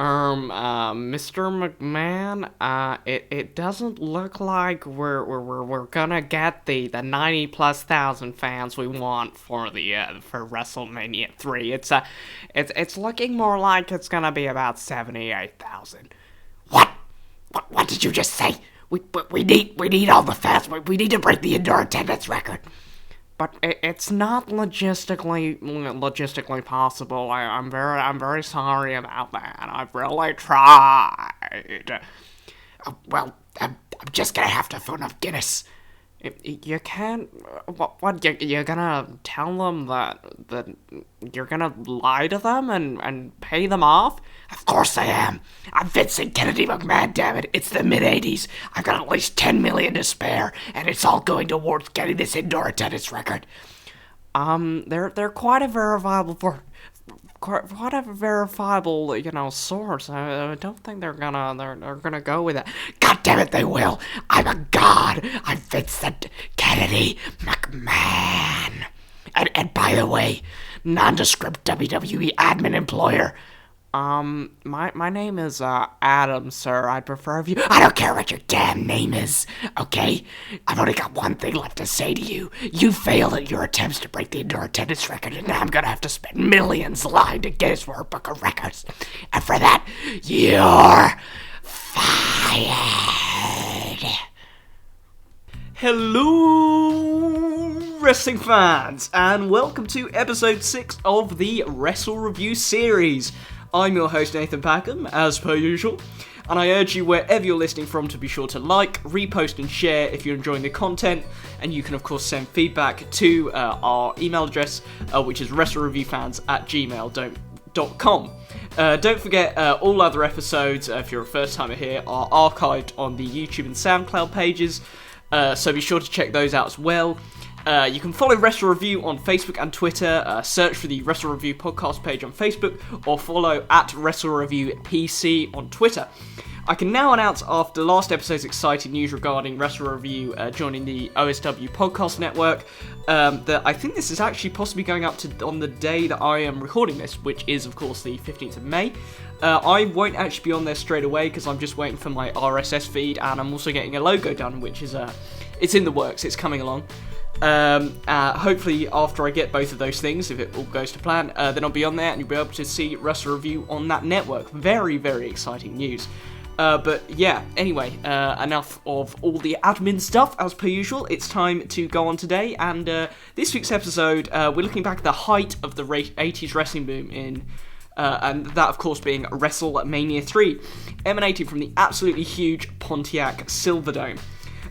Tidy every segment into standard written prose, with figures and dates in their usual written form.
Mr. McMahon, it doesn't look like we're gonna get the 90,000+ fans we want for for WrestleMania 3. It's looking more like it's gonna be about 78,000. What? What did you just say? We need all the fans. We need to break the indoor attendance record. But it's not logistically possible. I'm very sorry about that. I've really tried. Well, I'm just gonna have to phone up Guinness. You can't. What? You're gonna tell them that you're gonna lie to them and pay them off? Of course I am. I'm Vincent Kennedy McMahon, damn it. It's the mid-'80s. I've got at least $10 million to spare, and it's all going towards getting this indoor attendance record. They're quite a verifiable source. I don't think they're gonna go with it. God damn it, they will. I'm a god. I'm Vincent Kennedy McMahon. And by the way, nondescript WWE admin employer. My name is Adam, sir. I'd prefer if you. I don't care what your damn name is, okay? I've only got one thing left to say to you. You failed at your attempts to break the indoor attendance record, and now I'm gonna have to spend millions lying to Guinness World Book of Records. And for that, you're fired. Hello, wrestling fans, and welcome to episode 6 of the WrestleReview series. I'm your host, Nathan Packham, as per usual, and I urge you wherever you're listening from to be sure to like, repost, and share if you're enjoying the content, and you can of course send feedback to our email address, which is wrestlereviewfans@gmail.com. Don't forget, all other episodes, if you're a first timer here, are archived on the YouTube and SoundCloud pages, so be sure to check those out as well. You can follow WrestleReview on Facebook and Twitter, search for the WrestleReview podcast page on Facebook, or follow at WrestleReview PC on Twitter. I can now announce, after last episode's exciting news regarding WrestleReview joining the OSW podcast network, that I think this is actually possibly going up on the day that I am recording this, which is of course the 15th of May. I won't actually be on there straight away because I'm just waiting for my RSS feed, and I'm also getting a logo done, which is it's in the works, it's coming along. Hopefully after I get both of those things, if it all goes to plan, then I'll be on there and you'll be able to see WrestleReview on that network. Very, very exciting news. But yeah, anyway, enough of all the admin stuff, as per usual. It's time to go on today, and this week's episode, we're looking back at the height of the 80s wrestling boom and that of course being WrestleMania 3, emanating from the absolutely huge Pontiac Silverdome.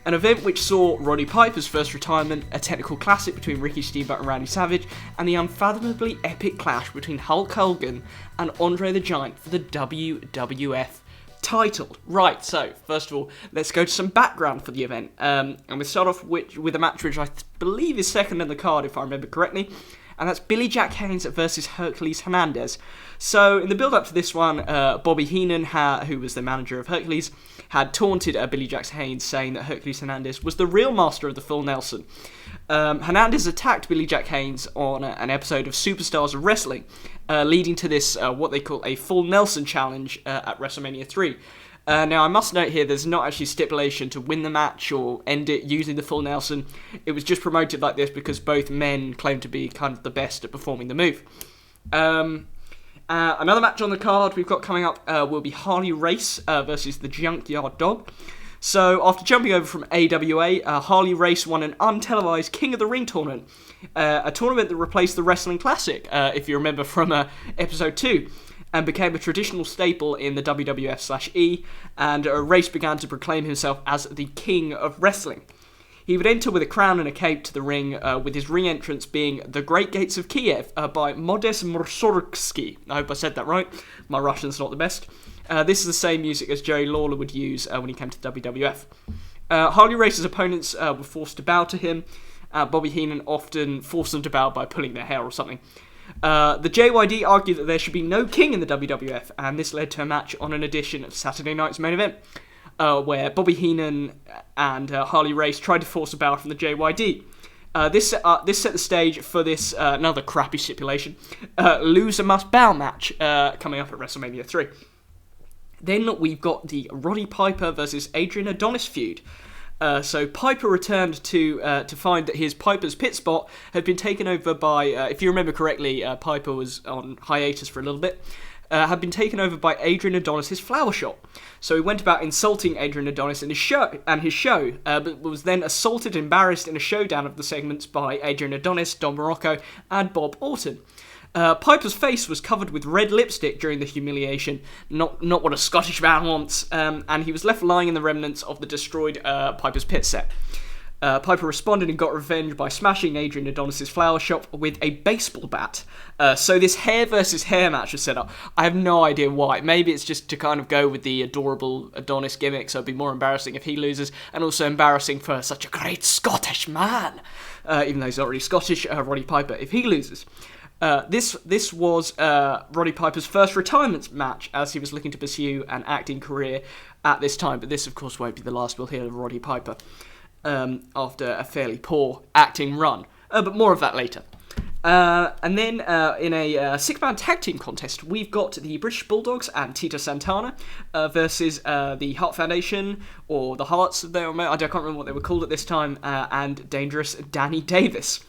An event which saw Roddy Piper's first retirement, a technical classic between Ricky Steamboat and Randy Savage, and the unfathomably epic clash between Hulk Hogan and Andre the Giant for the WWF title. Right, so, first of all, let's go to some background for the event. And we'll start off with a match which I believe is second in the card, if I remember correctly, and that's Billy Jack Haynes versus Hercules Hernandez. So, in the build-up to this one, Bobby Heenan, who was the manager of Hercules, had taunted Billy Jack Haynes, saying that Hercules Hernandez was the real master of the full Nelson. Hernandez attacked Billy Jack Haynes on an episode of Superstars of Wrestling, leading to this, what they call a full Nelson challenge at WrestleMania 3. Now, I must note here, there's not actually stipulation to win the match or end it using the full Nelson. It was just promoted like this because both men claim to be kind of the best at performing the move. Another match on the card we've got coming up will be Harley Race versus the Junkyard Dog. So, after jumping over from AWA, Harley Race won an untelevised King of the Ring tournament, a tournament that replaced the Wrestling Classic, if you remember from episode 2, and became a traditional staple in the WWF/E, and Race began to proclaim himself as the King of Wrestling. He would enter with a crown and a cape to the ring, with his ring entrance being The Great Gates of Kiev by Modest Mussorgsky. I hope I said that right. My Russian's not the best. This is the same music as Jerry Lawler would use when he came to WWF. Harley Race's opponents were forced to bow to him. Bobby Heenan often forced them to bow by pulling their hair or something. The JYD argued that there should be no king in the WWF, and this led to a match on an edition of Saturday Night's Main Event, where Bobby Heenan and Harley Race tried to force a bow from the JYD. This set the stage for this, another crappy stipulation, loser must bow match, coming up at WrestleMania 3. Then we've got the Roddy Piper versus Adrian Adonis feud. So Piper returned to find that his Piper's Pit spot had been taken over by, if you remember correctly, Piper was on hiatus for a little bit, had been taken over by Adrian Adonis' flower shop. So he went about insulting Adrian Adonis in his show, but was then assaulted and embarrassed in a showdown of the segments by Adrian Adonis, Don Morocco, and Bob Orton. Piper's face was covered with red lipstick during the humiliation, not what a Scottish man wants, and he was left lying in the remnants of the destroyed Piper's Pit set. Piper responded and got revenge by smashing Adrian Adonis' flower shop with a baseball bat. So this hair versus hair match was set up. I have no idea why. Maybe it's just to kind of go with the adorable Adonis gimmick, so it'd be more embarrassing if he loses, and also embarrassing for such a great Scottish man, even though he's already Scottish, Roddy Piper, if he loses. This was Roddy Piper's first retirement match, as he was looking to pursue an acting career at this time, but this of course won't be the last we'll hear of Roddy Piper after a fairly poor acting run, but more of that later. And then in a six-man tag team contest, we've got the British Bulldogs and Tito Santana versus the Hart Foundation, or the Hearts, I can't remember what they were called at this time, and Dangerous Danny Davis.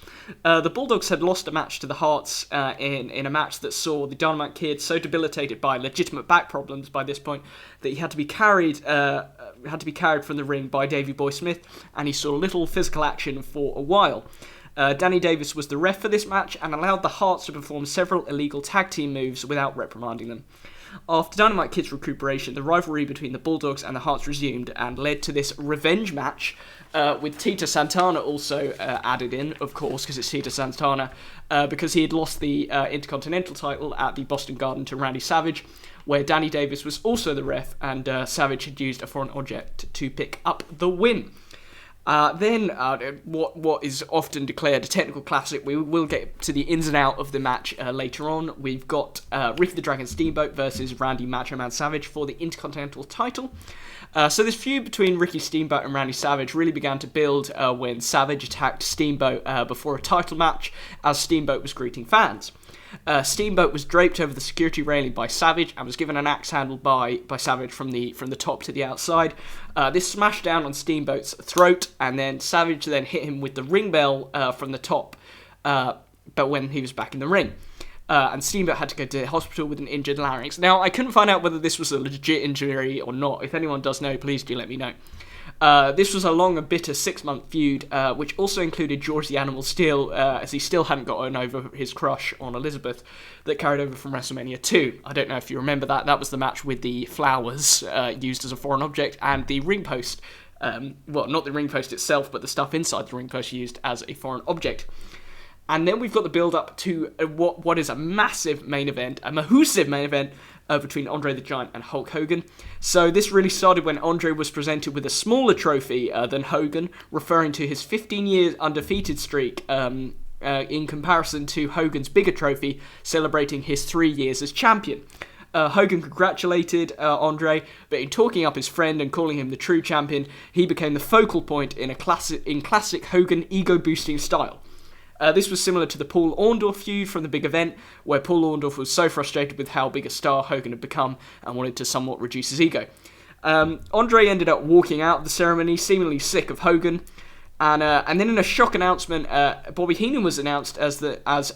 The Bulldogs had lost a match to the Hearts in a match that saw the Dynamite Kid so debilitated by legitimate back problems by this point that he had to be carried from the ring by Davey Boy Smith, and he saw little physical action for a while. Danny Davis was the ref for this match and allowed the Hearts to perform several illegal tag team moves without reprimanding them. After Dynamite Kid's recuperation, the rivalry between the Bulldogs and the Hearts resumed and led to this revenge match, with Tito Santana also added in, of course, because it's Tito Santana, because he had lost the Intercontinental title at the Boston Garden to Randy Savage, where Danny Davis was also the ref, and Savage had used a foreign object to pick up the win. Then what is often declared a technical classic, we will get to the ins and out of the match later on. We've got Ricky the Dragon Steamboat versus Randy Macho Man Savage for the Intercontinental title. So this feud between Ricky Steamboat and Randy Savage really began to build when Savage attacked Steamboat before a title match, as Steamboat was greeting fans. Steamboat was draped over the security railing by Savage and was given an axe handle by Savage from the top to the outside. This smashed down on Steamboat's throat, and then Savage then hit him with the ring bell from the top, but when he was back in the ring. And Steamboat had to go to the hospital with an injured larynx. Now, I couldn't find out whether this was a legit injury or not. If anyone does know, please do let me know. This was a long and bitter 6-month feud, which also included George the Animal Steel, as he still hadn't gotten over his crush on Elizabeth, that carried over from WrestleMania II. I don't know if you remember that. That was the match with the flowers used as a foreign object, and the ring post, well, not the ring post itself, but the stuff inside the ring post used as a foreign object. And then we've got the build-up to what is a massive main event, a massive main event, between Andre the Giant and Hulk Hogan. So this really started when Andre was presented with a smaller trophy than Hogan, referring to his 15-year undefeated streak in comparison to Hogan's bigger trophy, celebrating his 3 years as champion. Hogan congratulated Andre, but in talking up his friend and calling him the true champion, he became the focal point in classic Hogan ego-boosting style. This was similar to the Paul Orndorff feud from the big event, where Paul Orndorff was so frustrated with how big a star Hogan had become and wanted to somewhat reduce his ego. Andre ended up walking out of the ceremony, seemingly sick of Hogan, and then in a shock announcement, Bobby Heenan was announced as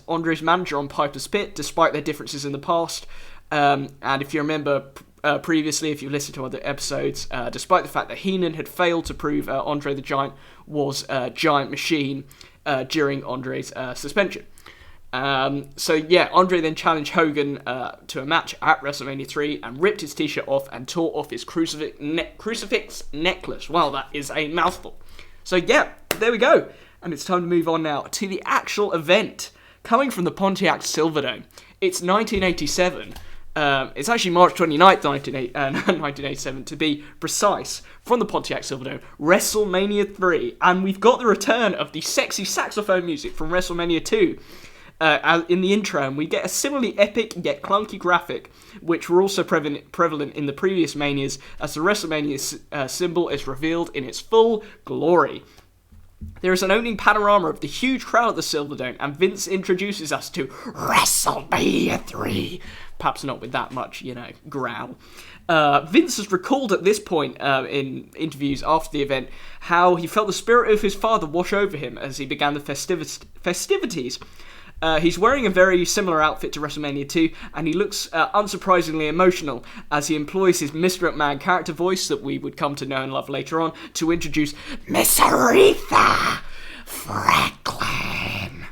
Andre's manager on Piper's Pit, despite their differences in the past. And if you remember previously, if you listened to other episodes, despite the fact that Heenan had failed to prove Andre the Giant was a giant machine during Andre's suspension. Andre then challenged Hogan to a match at WrestleMania III and ripped his t-shirt off and tore off his crucifix necklace. Wow, that is a mouthful. So yeah, there we go. And it's time to move on now to the actual event. Coming from the Pontiac Silverdome, it's 1987. It's actually March 29th, 1987 to be precise, from the Pontiac Silverdome, WrestleMania III, and we've got the return of the sexy saxophone music from WrestleMania II in the intro, and we get a similarly epic yet clunky graphic, which were also prevalent in the previous Manias, as the WrestleMania symbol is revealed in its full glory. There is an opening panorama of the huge crowd at the Silverdome, and Vince introduces us to WrestleMania III, perhaps not with that much, growl. Vince has recalled at this point in interviews after the event how he felt the spirit of his father wash over him as he began the festivities. He's wearing a very similar outfit to WrestleMania 2, and he looks unsurprisingly emotional as he employs his Mr. McMahon character voice that we would come to know and love later on to introduce Miss Aretha Franklin.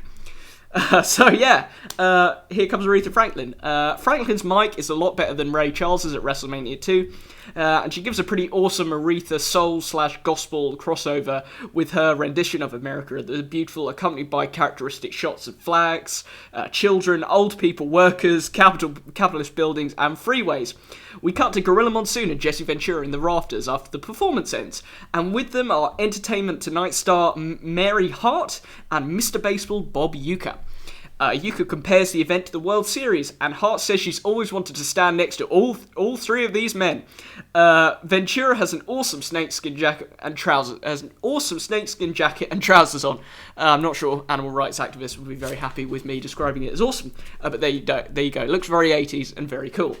Here comes Aretha Franklin. Franklin's mic is a lot better than Ray Charles's at WrestleMania 2, and she gives a pretty awesome Aretha soul/gospel crossover with her rendition of America the Beautiful, accompanied by characteristic shots of flags, children, old people, workers, capitalist buildings, and freeways. We cut to Gorilla Monsoon and Jesse Ventura in the rafters after the performance ends, and with them are Entertainment Tonight star Mary Hart and Mr. Baseball Bob Uecker. Uecker compares the event to the World Series, and Hart says she's always wanted to stand next to all three of these men. Ventura has an awesome snakeskin jacket and trousers. On. I'm not sure animal rights activists would be very happy with me describing it as awesome, but there you go. It looks very 80s and very cool.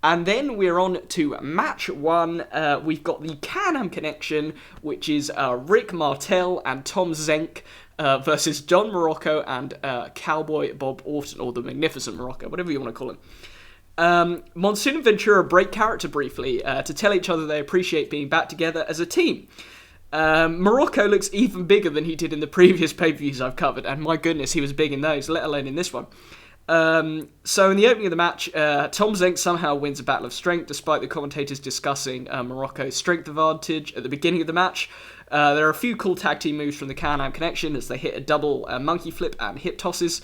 And then we're on to match 1. We've got the Can-Am Connection, which is Rick Martel and Tom Zenk versus Don Morocco and Cowboy Bob Orton, or the Magnificent Morocco, whatever you want to call him. Monsoon and Ventura break character briefly to tell each other they appreciate being back together as a team. Morocco looks even bigger than he did in the previous pay-per-views I've covered, and my goodness, he was big in those, let alone in this one. So in the opening of the match, Tom Zenk somehow wins a battle of strength, despite the commentators discussing Morocco's strength advantage at the beginning of the match. There are a few cool tag team moves from the Can-Am Connection as they hit a double monkey flip and hip tosses.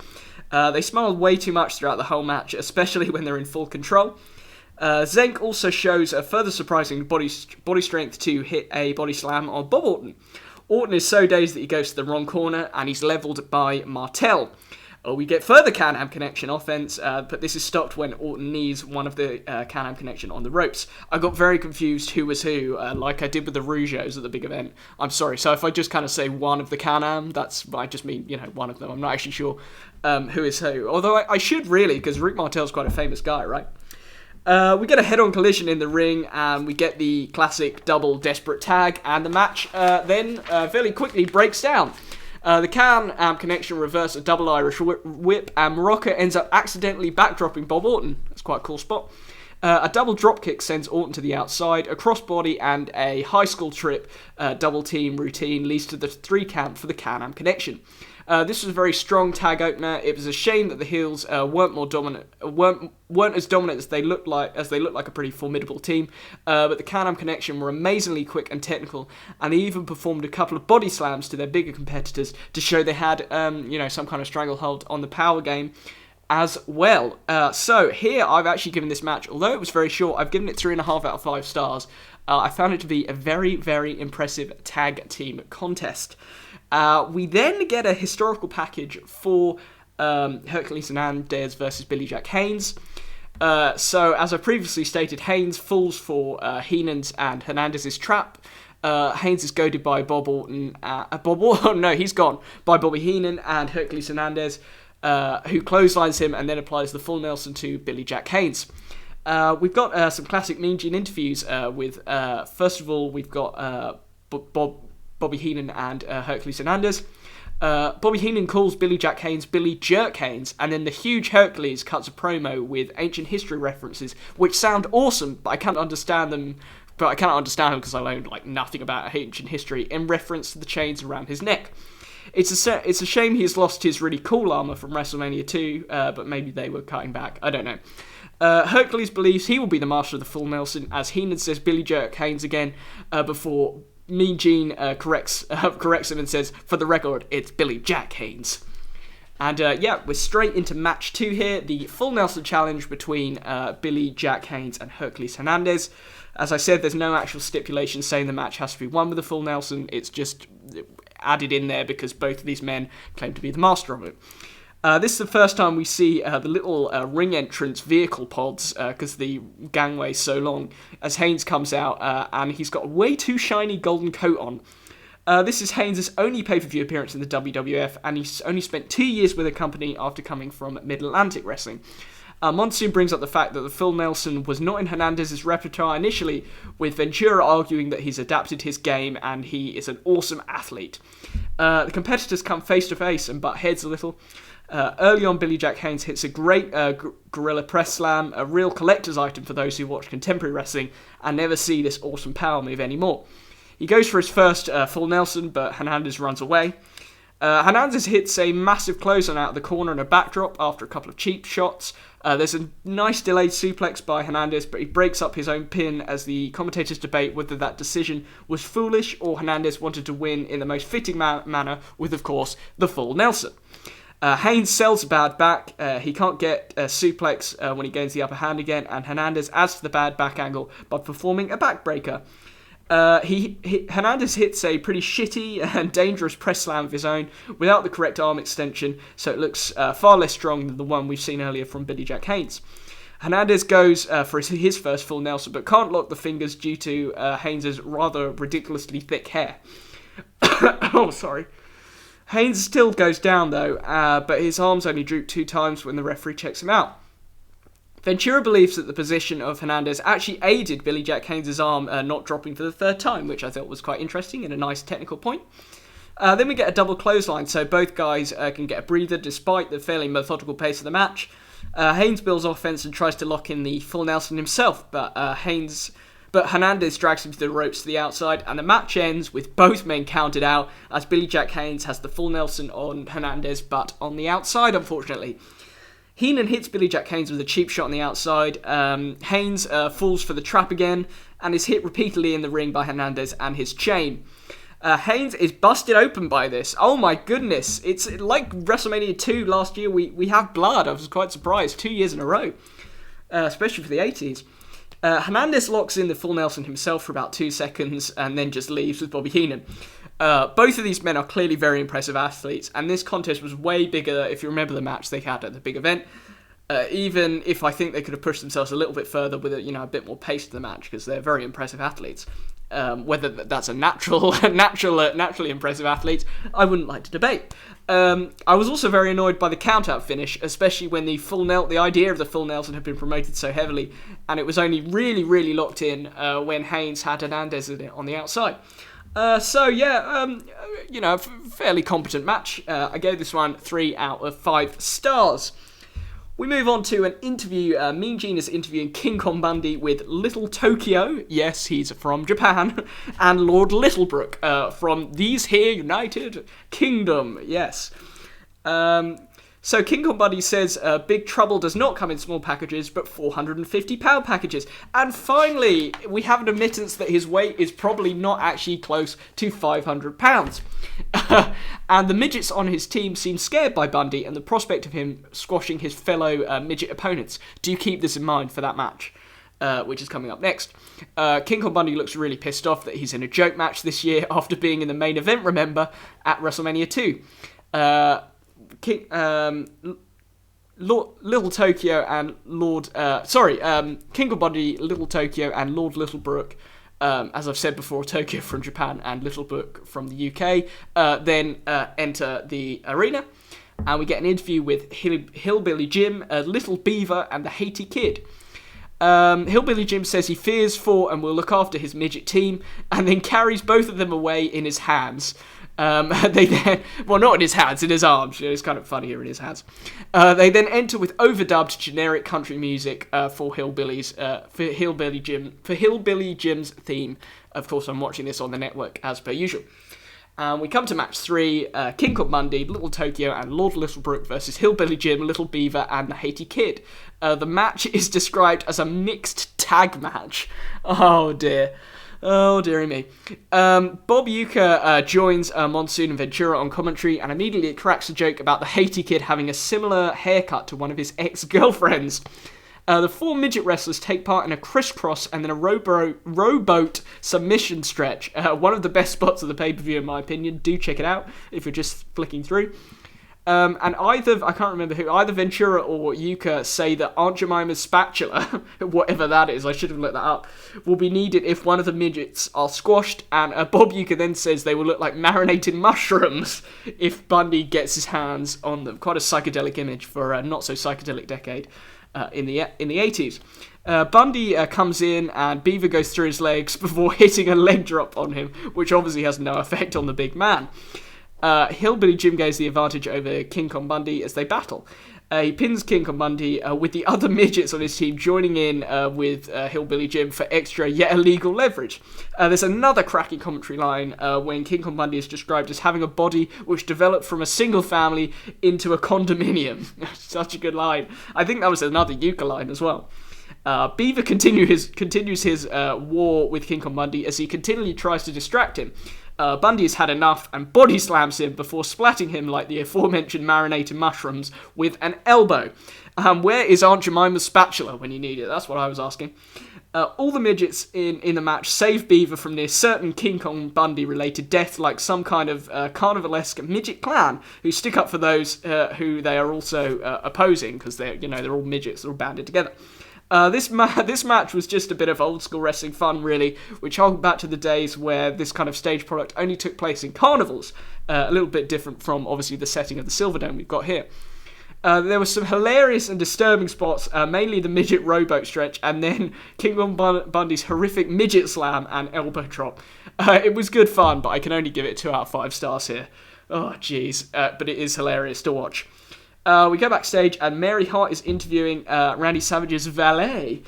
They smiled way too much throughout the whole match, especially when they're in full control. Zenk also shows a further surprising body strength to hit a body slam on Bob Orton. Orton is so dazed that he goes to the wrong corner, and he's levelled by Martel. We get further Can-Am Connection offense, but this is stopped when Orton knees one of the Can-Am Connection on the ropes. I got very confused who was who, like I did with the Rougeos at the big event. I'm sorry, so if I just kind of say one of the Can-Am, I just mean, one of them. I'm not actually sure who is who. Although I should really, because Rick Martel's quite a famous guy, right? We get a head-on collision in the ring, and we get the classic double desperate tag, and the match then fairly quickly breaks down. The Can-Am Connection reverse a double Irish whip, and Morocco ends up accidentally backdropping Bob Orton. That's quite a cool spot. A double dropkick sends Orton to the outside. A crossbody and a high school trip double team routine leads to the 3 count for the Can-Am Connection. This was a very strong tag opener. It was a shame that the heels weren't as dominant as they looked like a pretty formidable team. But the Can-Am Connection were amazingly quick and technical, and they even performed a couple of body slams to their bigger competitors to show they had some kind of stranglehold on the power game as well. So here I've actually given this match, although it was very short, I've given it 3.5 out of 5 stars. I found it to be a very, very impressive tag team contest. We then get a historical package for Hercules Hernandez versus Billy Jack Haynes. So, as I previously stated, Haynes falls for Heenan's and Hernandez's trap. Haynes is goaded by Bob Orton. He's gone by Bobby Heenan and Hercules Hernandez, who clotheslines him and then applies the full Nelson to Billy Jack Haynes. We've got some classic Mean Gene interviews with, first of all, we've got Bobby Heenan and Hercules Hernandez. Bobby Heenan calls Billy Jack Haynes Billy Jerk Haynes, and then the huge Hercules cuts a promo with ancient history references, which sound awesome, but I can't understand them. But I cannot understand them because I learned nothing about ancient history in reference to the chains around his neck. It's a shame he's lost his really cool armor from WrestleMania 2, but maybe they were cutting back. I don't know. Hercules believes he will be the master of the full Nelson, as Heenan says Billy Jerk Haynes again, before Mean Gene corrects him and says, for the record, it's Billy Jack Haynes. And we're straight into match 2 here, the full Nelson challenge between Billy Jack Haynes and Hercules Hernandez. As I said, there's no actual stipulation saying the match has to be won with a full Nelson. It's just added in there because both of these men claim to be the master of it. This is the first time we see the little ring entrance vehicle pods, because the gangway's so long, as Haynes comes out, and he's got a way too shiny golden coat on. This is Haynes' only pay-per-view appearance in the WWF, and he's only spent 2 years with the company after coming from Mid-Atlantic Wrestling. Monsoon brings up the fact that the full Nelson was not in Hernandez's repertoire initially, with Ventura arguing that he's adapted his game and he is an awesome athlete. The competitors come face to face and butt heads a little. Early on, Billy Jack Haynes hits a great gorilla press slam, a real collector's item for those who watch contemporary wrestling and never see this awesome power move anymore. He goes for his first full Nelson, but Hernandez runs away. Hernandez hits a massive clothesline out of the corner and a backdrop after a couple of cheap shots. There's a nice delayed suplex by Hernandez, but he breaks up his own pin as the commentators debate whether that decision was foolish or Hernandez wanted to win in the most fitting manner with, of course, the full Nelson. Haynes sells a bad back. He can't get a suplex when he gains the upper hand again, and Hernandez adds to the bad back angle by performing a backbreaker. Hernandez hits a pretty shitty and dangerous press slam of his own without the correct arm extension, so it looks far less strong than the one we've seen earlier from Billy Jack Haynes. Hernandez goes for his first full Nelson, but can't lock the fingers due to Haynes' rather ridiculously thick hair. Oh, sorry. Haynes still goes down though, but his arms only droop 2 times when the referee checks him out. Ventura believes that the position of Hernandez actually aided Billy Jack Haynes' arm not dropping for the 3rd time, which I thought was quite interesting and a nice technical point. Then we get a double clothesline, so both guys can get a breather despite the fairly methodical pace of the match. Haynes builds offense and tries to lock in the full Nelson himself, but Hernandez drags him to the ropes to the outside, and the match ends with both men counted out as Billy Jack Haynes has the full Nelson on Hernandez, but on the outside, unfortunately. Heenan hits Billy Jack Haynes with a cheap shot on the outside. Haynes falls for the trap again and is hit repeatedly in the ring by Hernandez and his chain. Haynes is busted open by this. Oh my goodness. It's like WrestleMania 2 last year. We have blood. I was quite surprised. 2 years in a row. Especially for the 80s. Hernandez locks in the full Nelson himself for about 2 seconds and then just leaves with Bobby Heenan. Both of these men are clearly very impressive athletes, and this contest was way bigger, if you remember the match they had at the big event, even if I think they could have pushed themselves a little bit further with a bit more pace to the match, because they're very impressive athletes. Whether that's a naturally impressive athlete, I wouldn't like to debate. I was also very annoyed by the count-out finish, especially when the idea of the full Nelson had been promoted so heavily, and it was only really, really locked in when Haynes had Hernandez on the outside. Fairly competent match. I gave this one 3 out of 5 stars. We move on to an interview. Mean Gene is interviewing King Kong Bundy with Little Tokyo. Yes, he's from Japan. And Lord Littlebrook from These Here United Kingdom. Yes. So King Kong Bundy says Big Trouble does not come in small packages, but 450-pound packages. And finally, we have an admittance that his weight is probably not actually close to 500 pounds. And the midgets on his team seem scared by Bundy and the prospect of him squashing his fellow midget opponents. Do keep this in mind for that match, which is coming up next. King Kong Bundy looks really pissed off that he's in a joke match this year after being in the main event, remember, at WrestleMania 2. Little Tokyo and King Kong Bundy, Little Tokyo and Lord Littlebrook, as I've said before, Tokyo from Japan and Littlebrook from the UK, then enter the arena, and we get an interview with Hillbilly Jim, Little Beaver and the Haiti Kid. Hillbilly Jim says he fears for and will look after his midget team, and then carries both of them away in his hands. They then, well, not in his hands, in his arms. It's kind of funnier in his hands. They then enter with overdubbed generic country music for Hillbilly Jim's theme. Of course, I'm watching this on the network as per usual. We come to match 3, King Kong Bundy, Little Tokyo and Lord Littlebrook versus Hillbilly Jim, Little Beaver and the Haiti Kid. The match is described as a mixed tag match. Oh dear. Oh, dearie me. Bob Uecker joins Monsoon and Ventura on commentary and immediately cracks a joke about the Haiti Kid having a similar haircut to one of his ex-girlfriends. The 4 midget wrestlers take part in a crisscross and then a rowboat submission stretch. One of the best spots of the pay-per-view, in my opinion. Do check it out if you're just flicking through. And I can't remember who, either Ventura or Uecker say that Aunt Jemima's spatula, whatever that is, I should have looked that up, will be needed if one of the midgets are squashed, and Bob Uecker then says they will look like marinated mushrooms if Bundy gets his hands on them. Quite a psychedelic image for a not-so-psychedelic decade. in the 80s. Bundy comes in and Beaver goes through his legs before hitting a leg drop on him, which obviously has no effect on the big man. Hillbilly Jim gains the advantage over King Kong Bundy as they battle. He pins King Kong Bundy with the other midgets on his team joining in with Hillbilly Jim for extra yet illegal leverage. There's another cracking commentary line when King Kong Bundy is described as having a body which developed from a single family into a condominium. Such a good line. I think that was another Yuka line as well. Beaver continues his war with King Kong Bundy as he continually tries to distract him. Bundy has had enough and body slams him before splatting him like the aforementioned marinated mushrooms with an elbow. Where is Aunt Jemima's spatula when you need it? That's what I was asking. All the midgets in the match save Beaver from near certain King Kong Bundy related death, like some kind of carnivalesque midget clan who stick up for those who they are also opposing, because they're all midgets, they're all banded together. This match was just a bit of old school wrestling fun, really, which harked back to the days where this kind of stage product only took place in carnivals, a little bit different from obviously the setting of the Silverdome we've got here. There were some hilarious and disturbing spots, mainly the midget rowboat stretch, and then King Kong Bundy's horrific midget slam and elbow drop. It was good fun, but I can only give it 2 out of 5 stars here. Oh, jeez. But it is hilarious to watch. We go backstage, and Mary Hart is interviewing Randy Savage's valet,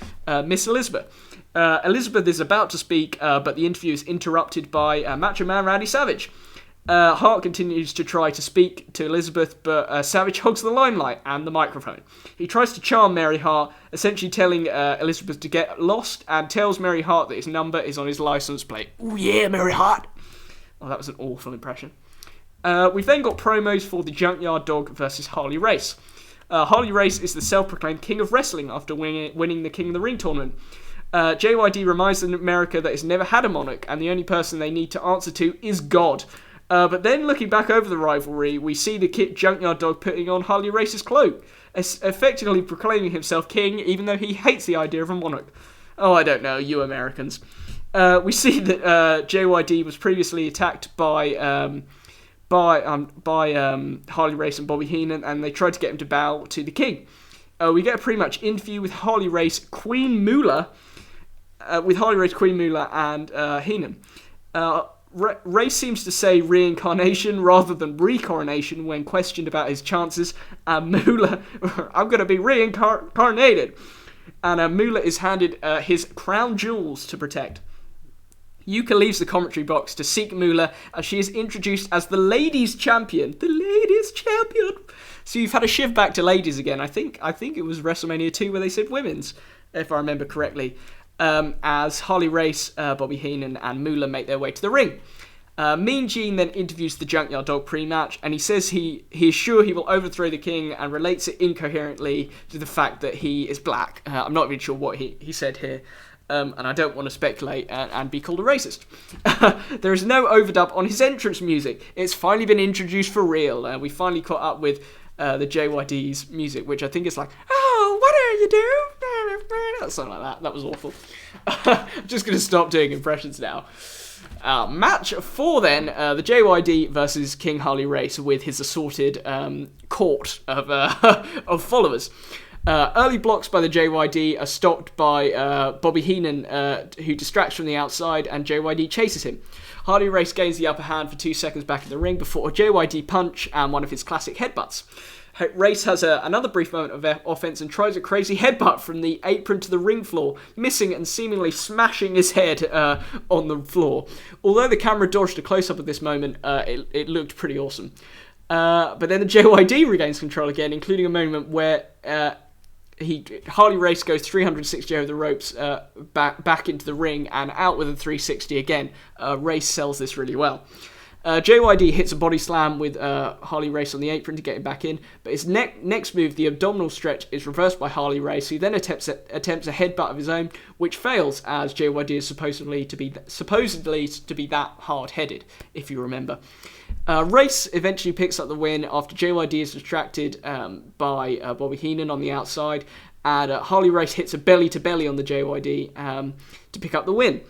Miss Elizabeth. Elizabeth is about to speak, but the interview is interrupted by Macho Man Randy Savage. Hart continues to try to speak to Elizabeth, but Savage hogs the limelight and the microphone. He tries to charm Mary Hart, essentially telling Elizabeth to get lost, and tells Mary Hart that his number is on his license plate. Oh yeah, Mary Hart. Oh, that was an awful impression. We've then got promos for the Junkyard Dog versus Harley Race. Harley Race is the self-proclaimed king of wrestling after winning the King of the Ring tournament. JYD reminds America that it's never had a monarch, and the only person they need to answer to is God. But then, looking back over the rivalry, we see the Junkyard Dog putting on Harley Race's cloak, effectively proclaiming himself king, even though he hates the idea of a monarch. Oh, I don't know, you Americans. We see that JYD was previously attacked by Harley Race and Bobby Heenan, and they tried to get him to bow to the king. We get a pretty much interview with Harley Race, Queen Moolah, and Heenan. Race seems to say reincarnation rather than recoronation when questioned about his chances, and Moolah, I'm going to be reincarnated. And Moolah is handed his crown jewels to protect. Yuka leaves the commentary box to seek Moolah as she is introduced as the ladies' champion. The ladies' champion! So you've had a shift back to ladies again. I think it was WrestleMania II where they said women's, if I remember correctly. As Harley Race, Bobby Heenan, and Moolah make their way to the ring. Mean Gene then interviews the Junkyard Dog pre-match, and he says he is sure he will overthrow the king, and relates it incoherently to the fact that he is black. I'm not even sure what he said here. And I don't want to speculate and be called a racist. There is no overdub on his entrance music. It's finally been introduced for real. We finally caught up with the JYD's music, which I think is like, oh, what are you doing? Something like that. That was awful. I'm just going to stop doing impressions now. Match 4 then, the JYD versus King Harley Race with his assorted court of followers. Early blocks by the JYD are stopped by Bobby Heenan, who distracts from the outside, and JYD chases him. Harley Race gains the upper hand for 2 seconds back in the ring before a JYD punch and one of his classic headbutts. Race has another brief moment of offense and tries a crazy headbutt from the apron to the ring floor, missing and seemingly smashing his head on the floor. Although the camera dodged a close-up of this moment, it looked pretty awesome. But then the JYD regains control again, including a moment where Harley Race goes 360 over the ropes back into the ring and out with a 360 again. Race sells this really well. JYD hits a body slam with Harley Race on the apron to get him back in, but his next move, the abdominal stretch, is reversed by Harley Race, who then attempts a headbutt of his own, which fails as JYD is supposedly to be that hard-headed, if you remember. Race eventually picks up the win after JYD is distracted by Bobby Heenan on the outside, and Harley Race hits a belly-to-belly on the JYD to pick up the win.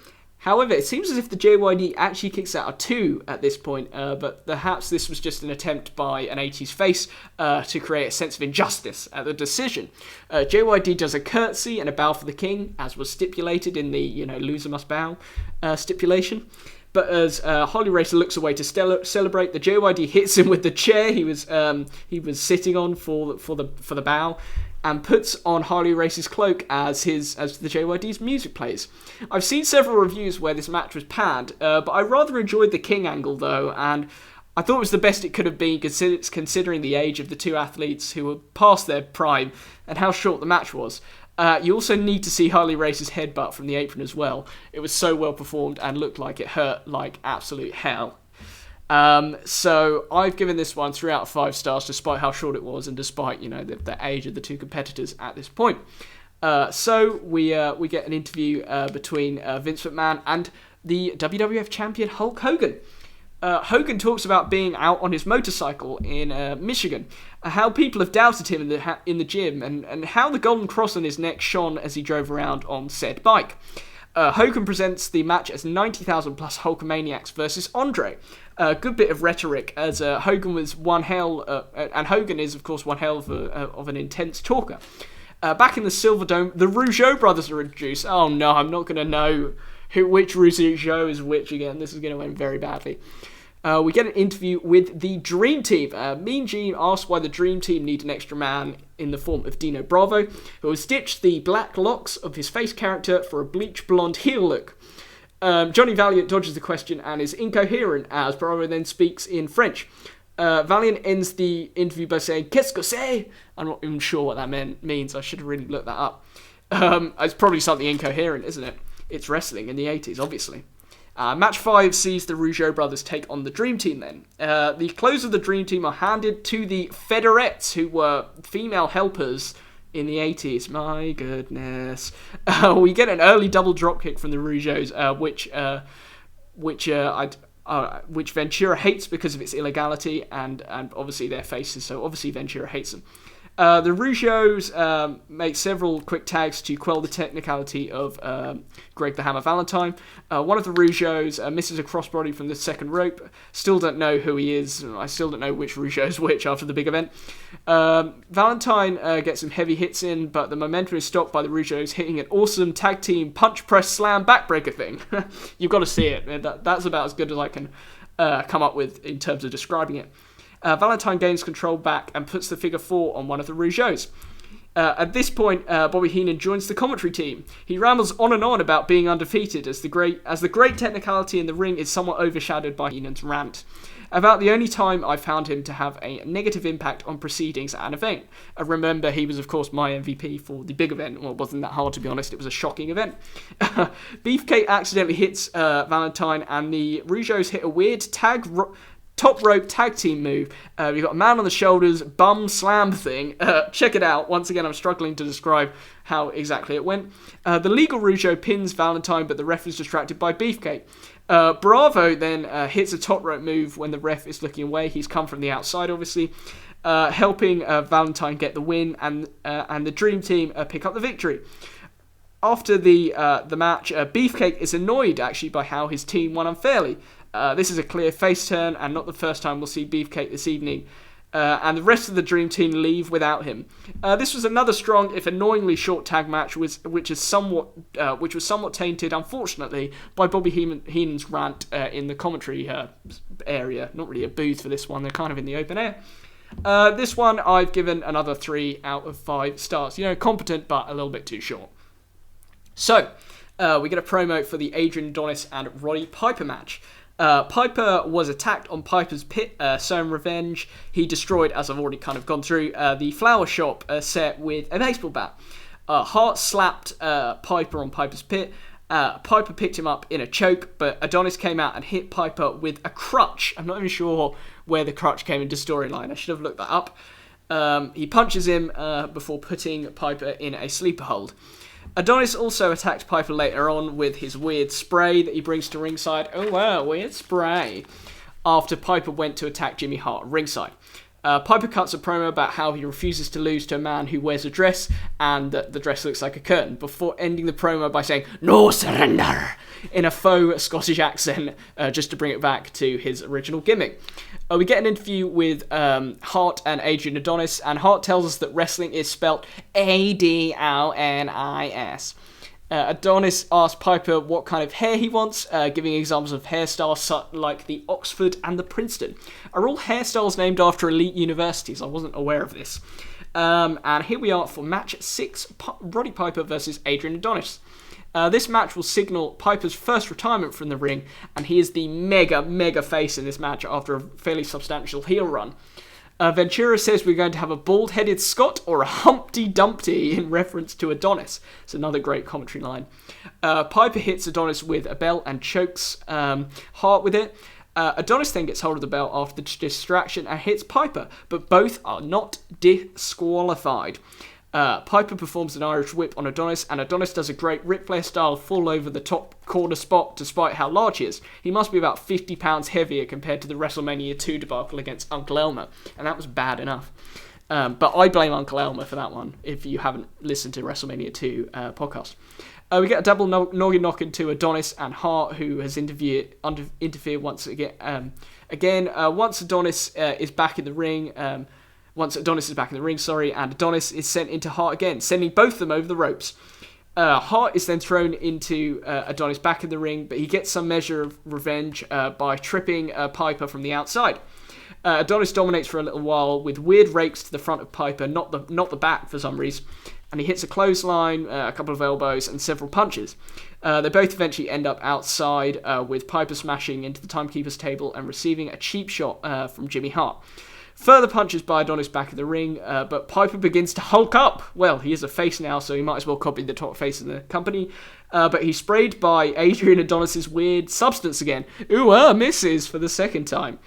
However, it seems as if the JYD actually kicks out a 2 at this point, but perhaps this was just an attempt by an 80s face to create a sense of injustice at the decision. JYD does a curtsy and a bow for the king, as was stipulated in the, loser must bow stipulation. But as Harley Racer looks away to celebrate, the JYD hits him with the chair he was sitting on for the bow, and puts on Harley Race's cloak as the JYD's music plays. I've seen several reviews where this match was panned, but I rather enjoyed the King angle though, and I thought it was the best it could have been considering the age of the two athletes who were past their prime and how short the match was. You also need to see Harley Race's headbutt from the apron as well. It was so well performed and looked like it hurt like absolute hell. So I've given this one 3 out of 5 stars, despite how short it was and despite the age of the two competitors at this point. So we get an interview between Vince McMahon and the WWF champion Hulk Hogan. Hogan talks about being out on his motorcycle in Michigan, how people have doubted him in the gym, and how the golden cross on his neck shone as he drove around on said bike. Hogan presents the match as 90,000 plus Hulkamaniacs versus Andre. A good bit of rhetoric, as Hogan was one hell, and Hogan is of course one hell of an intense talker. Back in the Silverdome, the Rougeau brothers are introduced. Oh no, I'm not going to know which Rougeau is which again. This is going to end very badly. We get an interview with the Dream Team. Mean Gene asks why the Dream Team need an extra man in the form of Dino Bravo, who has ditched the black locks of his face character for a bleach blonde heel look. Johnny Valiant dodges the question and is incoherent as Bravo then speaks in French. Valiant ends the interview by saying, "Qu'est-ce que c'est?" I'm not even sure what that means. I should have really looked that up. It's probably something incoherent, isn't it? It's wrestling in the 80s, obviously. Match 5 sees the Rougeau brothers take on the Dream Team then. The clothes of the Dream Team are handed to the Federettes, who were female helpers in the 80s. My goodness. We get an early double dropkick from the Rougeaus, which Ventura hates because of its illegality and obviously their faces, so obviously Ventura hates them. The Rougeaus make several quick tags to quell the technicality of Greg the Hammer Valentine. One of the Rougeaus misses a crossbody from the second rope. Still don't know who he is. I still don't know which Rougeau is which after the big event. Valentine gets some heavy hits in, but the momentum is stopped by the Rougeaus hitting an awesome tag team punch press slam backbreaker thing. You've got to see it. That's about as good as I can come up with in terms of describing it. Valentine gains control back and puts the figure 4 on one of the Rougeaus. At this point, Bobby Heenan joins the commentary team. He rambles on and on about being undefeated, as the great technicality in the ring is somewhat overshadowed by Heenan's rant. About the only time I found him to have a negative impact on proceedings at an event. Remember, he was of course my MVP for the big event. Well, it wasn't that hard to be honest, it was a shocking event. Beefcake accidentally hits Valentine, and the Rougeaus hit a weird top rope tag team move. You've got a man on the shoulders, bum slam thing. Check it out. Once again, I'm struggling to describe how exactly it went. The legal Rougeau pins Valentine, but the ref is distracted by Beefcake. Bravo then hits a top rope move when the ref is looking away. He's come from the outside, obviously, helping Valentine get the win, and the Dream Team pick up the victory. After the match, Beefcake is annoyed actually by how his team won unfairly. This is a clear face turn, and not the first time we'll see Beefcake this evening. And the rest of the Dream Team leave without him. This was another strong, if annoyingly short tag match, which was somewhat tainted, unfortunately, by Bobby Heenan's rant in the commentary area. Not really a booth for this one; they're kind of in the open air. This one I've given another 3 out of 5 stars. Competent, but a little bit too short. So we get a promo for the Adrian Adonis and Roddy Piper match. Piper was attacked on Piper's pit, sowing revenge. He destroyed, as I've already kind of gone through, the flower shop set with a baseball bat. Hart slapped Piper on Piper's pit. Piper picked him up in a choke, but Adonis came out and hit Piper with a crutch. I'm not even sure where the crutch came into storyline. I should have looked that up. He punches him before putting Piper in a sleeper hold. Adonis also attacked Piper later on with his weird spray that he brings to ringside. Oh wow, weird spray. After Piper went to attack Jimmy Hart at ringside. Piper cuts a promo about how he refuses to lose to a man who wears a dress and that the dress looks like a curtain, before ending the promo by saying, "No surrender," in a faux Scottish accent, just to bring it back to his original gimmick. We get an interview with Hart and Adrian Adonis, and Hart tells us that wrestling is spelt Adonis. Adonis asks Piper what kind of hair he wants, giving examples of hairstyles like the Oxford and the Princeton. Are all hairstyles named after elite universities? I wasn't aware of this. And here we are for match 6, Roddy Piper versus Adrian Adonis. This match will signal Piper's first retirement from the ring, and he is the mega face in this match after a fairly substantial heel run. Ventura says we're going to have a bald-headed Scot or a Humpty Dumpty in reference to Adonis. It's another great commentary line. Piper hits Adonis with a belt and chokes Hart with it. Adonis then gets hold of the belt after the distraction and hits Piper, but both are not disqualified. Piper performs an Irish whip on Adonis, and Adonis does a great Ric Flair style fall over the top corner spot despite how large he is. He must be about 50 pounds heavier compared to the WrestleMania II debacle against Uncle Elmer, and that was bad enough. But I blame Uncle Elmer for that one, if you haven't listened to WrestleMania II podcast. We get a double noggin knock into Adonis and Hart, who has interfered once again. Once Adonis is back in the ring... and Adonis is sent into Hart again, sending both of them over the ropes. Hart is then thrown into Adonis back in the ring, but he gets some measure of revenge by tripping Piper from the outside. Adonis dominates for a little while with weird rakes to the front of Piper, not the back for some reason, and he hits a clothesline, a couple of elbows, and several punches. They both eventually end up outside, with Piper smashing into the timekeeper's table and receiving a cheap shot from Jimmy Hart. Further punches by Adonis back in the ring, but Piper begins to hulk up. Well, he is a face now, so he might as well copy the top face in the company. But he's sprayed by Adrian Adonis' weird substance again. Misses for the second time.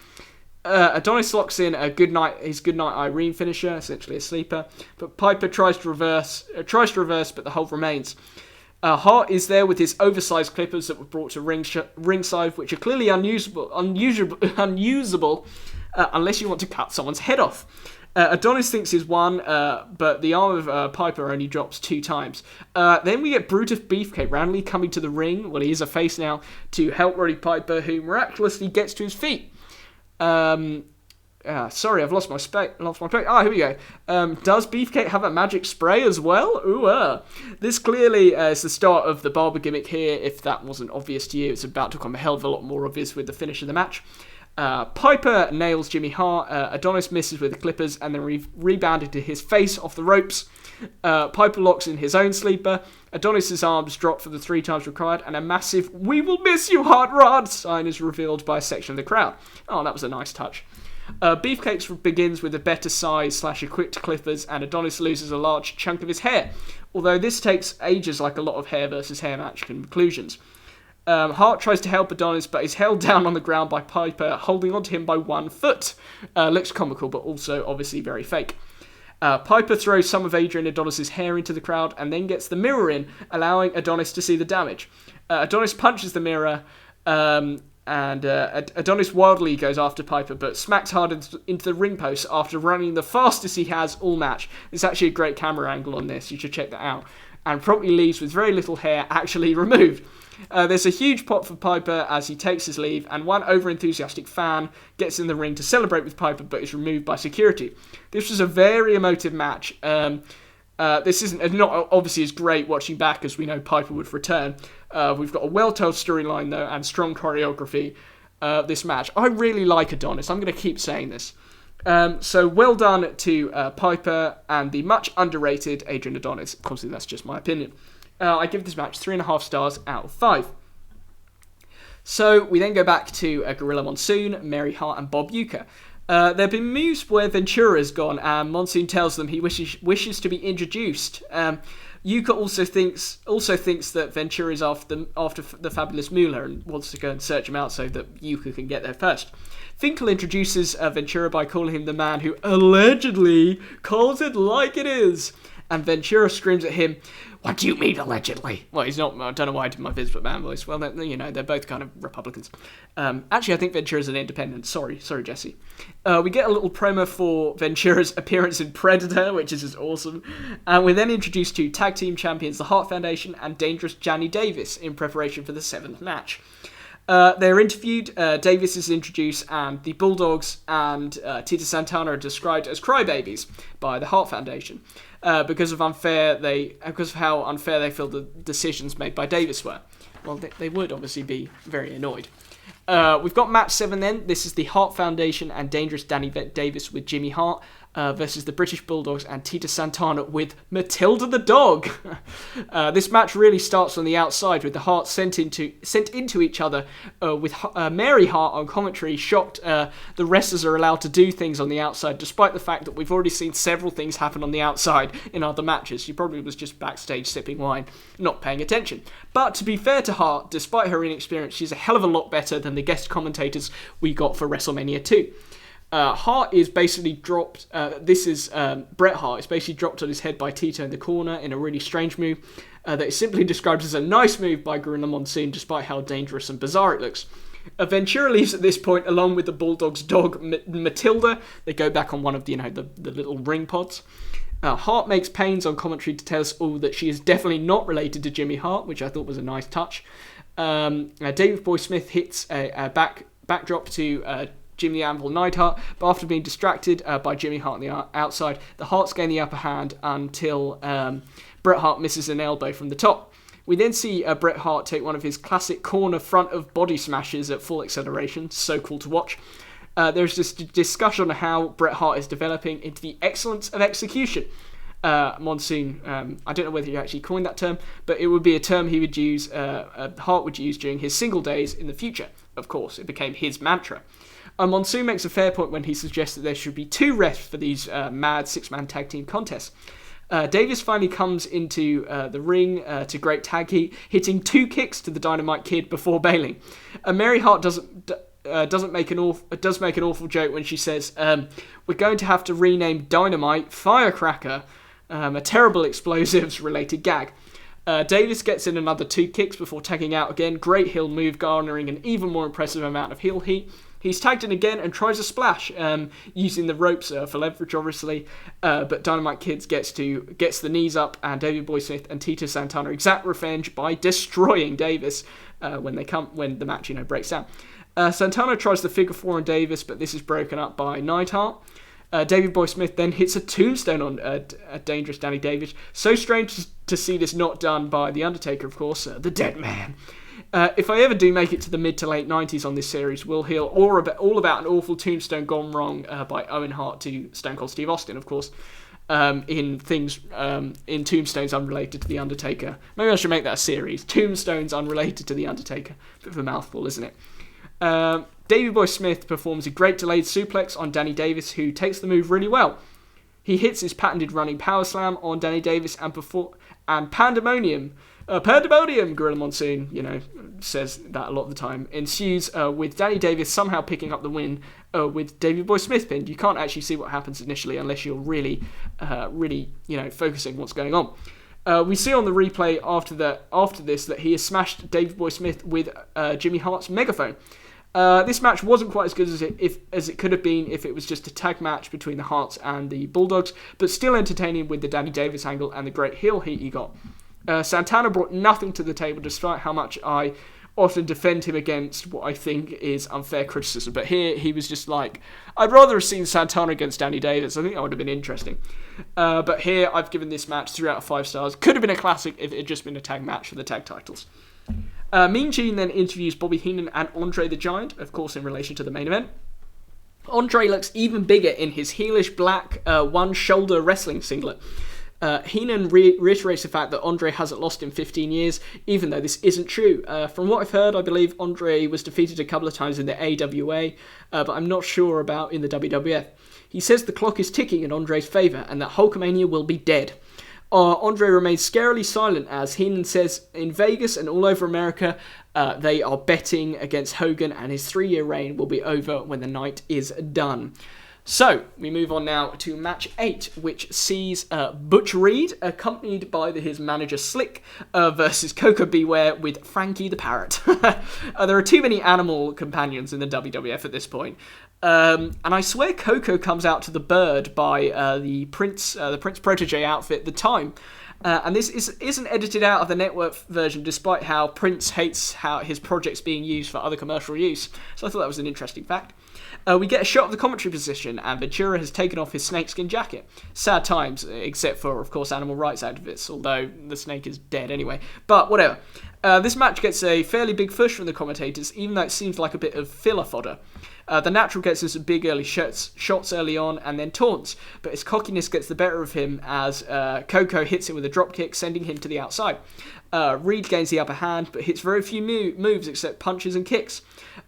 Adonis locks in his goodnight Irene finisher, essentially a sleeper. But Piper tries to reverse, but the hold remains. Hart is there with his oversized clippers that were brought to ringside, which are clearly unusable unless you want to cut someone's head off. Adonis thinks he's won, but the arm of Piper only drops 2 times. Then we get Brutus Beefcake randomly coming to the ring, well, he is a face now, to help Roddy Piper, who miraculously gets to his feet. Sorry, I've lost my spec. Here we go. Does Beefcake have a magic spray as well? This clearly is the start of the barber gimmick here. If that wasn't obvious to you, it's about to become a hell of a lot more obvious with the finish of the match. Piper nails Jimmy Hart. Adonis misses with the clippers and then rebounded to his face off the ropes. Piper locks in his own sleeper. Adonis' arms drop for the 3 times required, and a massive "We will miss you, Hot Rod" sign is revealed by a section of the crowd. Oh, that was a nice touch. Beefcakes begins with a better size / equipped clippers, and Adonis loses a large chunk of his hair, although this takes ages like a lot of hair versus hair match conclusions. Hart tries to help Adonis, but is held down on the ground by Piper, holding onto him by 1 foot. Looks comical, but also obviously very fake. Piper throws some of Adrian Adonis' hair into the crowd and then gets the mirror in, allowing Adonis to see the damage. Adonis punches the mirror, and Adonis wildly goes after Piper, but smacks hard into the ring post after running the fastest he has all match. There's actually a great camera angle on this, you should check that out. And promptly leaves with very little hair actually removed. There's a huge pop for Piper as he takes his leave, and one overenthusiastic fan gets in the ring to celebrate with Piper but is removed by security. This was a very emotive match. This isn't not obviously as great watching back as we know Piper would return. We've got a well-told storyline though and strong choreography. This match, I really like Adonis. I'm going to keep saying this. So well done to Piper and the much underrated Adrian Adonis. Obviously, that's just my opinion. I give this match 3.5 stars out of 5. So we then go back to Gorilla Monsoon, Mary Hart, and Bob Uecker. There have been moves where Ventura's gone, and Monsoon tells them he wishes to be introduced. Uecker also thinks that Ventura is after the fabulous Moolah and wants to go and search him out so that Uecker can get there first. Finkel introduces Ventura by calling him the man who allegedly calls it like it is. and Ventura screams at him, What do you mean, allegedly? well, he's not, I don't know why I did my Vince McMahon voice. Well, they're both kind of Republicans. Actually, I think Ventura's an independent. Sorry, Jesse. We get a little promo for Ventura's appearance in Predator, which is just awesome. And we're then introduced to tag team champions, the Hart Foundation and Dangerous Danny Davis, in preparation for the 7th match. They're interviewed, Davis is introduced, and the Bulldogs and Tito Santana are described as crybabies by the Hart Foundation because of how unfair they feel the decisions made by Davis were. Well, they would obviously be very annoyed. We've got match 7 then. This is the Hart Foundation and Dangerous Danny Davis with Jimmy Hart versus the British Bulldogs and Tito Santana with Matilda the dog. This match really starts on the outside with the Harts sent into each other with Mary Hart on commentary, shocked the wrestlers are allowed to do things on the outside, despite the fact that we've already seen several things happen on the outside in other matches. She probably was just backstage sipping wine, not paying attention. But to be fair to Hart, despite her inexperience, she's a hell of a lot better than the guest commentators we got for WrestleMania 2. Hart is basically dropped. This is Bret Hart is basically dropped on his head by Tito in the corner in a really strange move that is simply described as a nice move by Gorilla Monsoon, despite how dangerous and bizarre it looks. Ventura leaves at this point along with the Bulldog's dog Matilda. They go back on one of the little ring pods. Hart makes pains on commentary to tell us all that she is definitely not related to Jimmy Hart, which I thought was a nice touch. David Boy Smith hits a backdrop to Jimmy Anvil Neidhart, but after being distracted by Jimmy Hart on the outside, the Harts gain the upper hand until Bret Hart misses an elbow from the top. We then see Bret Hart take one of his classic corner front of body smashes at full acceleration. So cool to watch. There's this discussion on how Bret Hart is developing into the excellence of execution. Monsoon, I don't know whether he actually coined that term, but it would be a term he would use, Hart would use during his single days in the future. Of course, it became his mantra. Monsoon makes a fair point when he suggests that there should be 2 refs for these mad 6-man tag team contests. Davis finally comes into the ring to great tag heat, hitting 2 kicks to the Dynamite Kid before bailing. Mary Hart does make an awful joke when she says, "We're going to have to rename Dynamite Firecracker," a terrible explosives related gag. Davis gets in another 2 kicks before tagging out again. Great heel move, garnering an even more impressive amount of heel heat. He's tagged in again and tries a splash, using the ropes for leverage, obviously. But Dynamite Kids gets the knees up, and David Boy Smith and Tito Santana exact revenge by destroying Davis when the match breaks down. Santana tries the figure 4 on Davis, but this is broken up by Neidhart. David Boy Smith then hits a tombstone on a Dangerous Danny Davis. So strange to see this not done by The Undertaker, of course, the dead man. If I ever do make it to the mid to late 90s on this series, we'll hear all about an awful tombstone gone wrong by Owen Hart to Stone Cold Steve Austin, of course, in tombstones unrelated to The Undertaker. Maybe I should make that a series. Tombstones unrelated to The Undertaker. Bit of a mouthful, isn't it? Davey Boy Smith performs a great delayed suplex on Danny Davis, who takes the move really well. He hits his patented running power slam on Danny Davis and pandemonium, Gorilla Monsoon, says that a lot of the time, ensues with Danny Davis somehow picking up the win with Davey Boy Smith pinned. You can't actually see what happens initially unless you're really focusing what's going on. We see on the replay after this that he has smashed Davey Boy Smith with Jimmy Hart's megaphone. This match wasn't quite as good as it could have been if it was just a tag match between the Harts and the Bulldogs, but still entertaining with the Danny Davis angle and the great heel heat he got. Santana brought nothing to the table, despite how much I often defend him against what I think is unfair criticism. But here he was just like, I'd rather have seen Santana against Danny Davis. I think that would have been interesting. But here I've given this match 3 out of 5 stars. Could have been a classic if it had just been a tag match for the tag titles. Mean Gene then interviews Bobby Heenan and Andre the Giant, of course in relation to the main event. Andre looks even bigger in his heelish black one-shoulder wrestling singlet. Heenan reiterates the fact that Andre hasn't lost in 15 years, even though this isn't true. From what I've heard, I believe Andre was defeated a couple of times in the AWA, but I'm not sure about in the WWF. He says the clock is ticking in Andre's favour and that Hulkamania will be dead. Andre remains scarily silent as Heenan says in Vegas and all over America they are betting against Hogan and his 3-year reign will be over when the night is done. So, we move on now to match 8, which sees Butch Reed, accompanied by his manager Slick, versus Coco Beware with Frankie the Parrot. There are too many animal companions in the WWF at this point. And I swear Coco comes out to the bird by the Prince Protege outfit, The Time. And this isn't edited out of the network version, despite how Prince hates how his project's being used for other commercial use. So I thought that was an interesting fact. We get a shot of the commentary position, and Ventura has taken off his snakeskin jacket. Sad times, except for, of course, animal rights activists, although the snake is dead anyway. But whatever. This match gets a fairly big push from the commentators, even though it seems like a bit of filler fodder. The Natural gets us some big early shots early on and then taunts, but his cockiness gets the better of him as Coco hits him with a dropkick, sending him to the outside. Reed gains the upper hand, but hits very few moves except punches and kicks.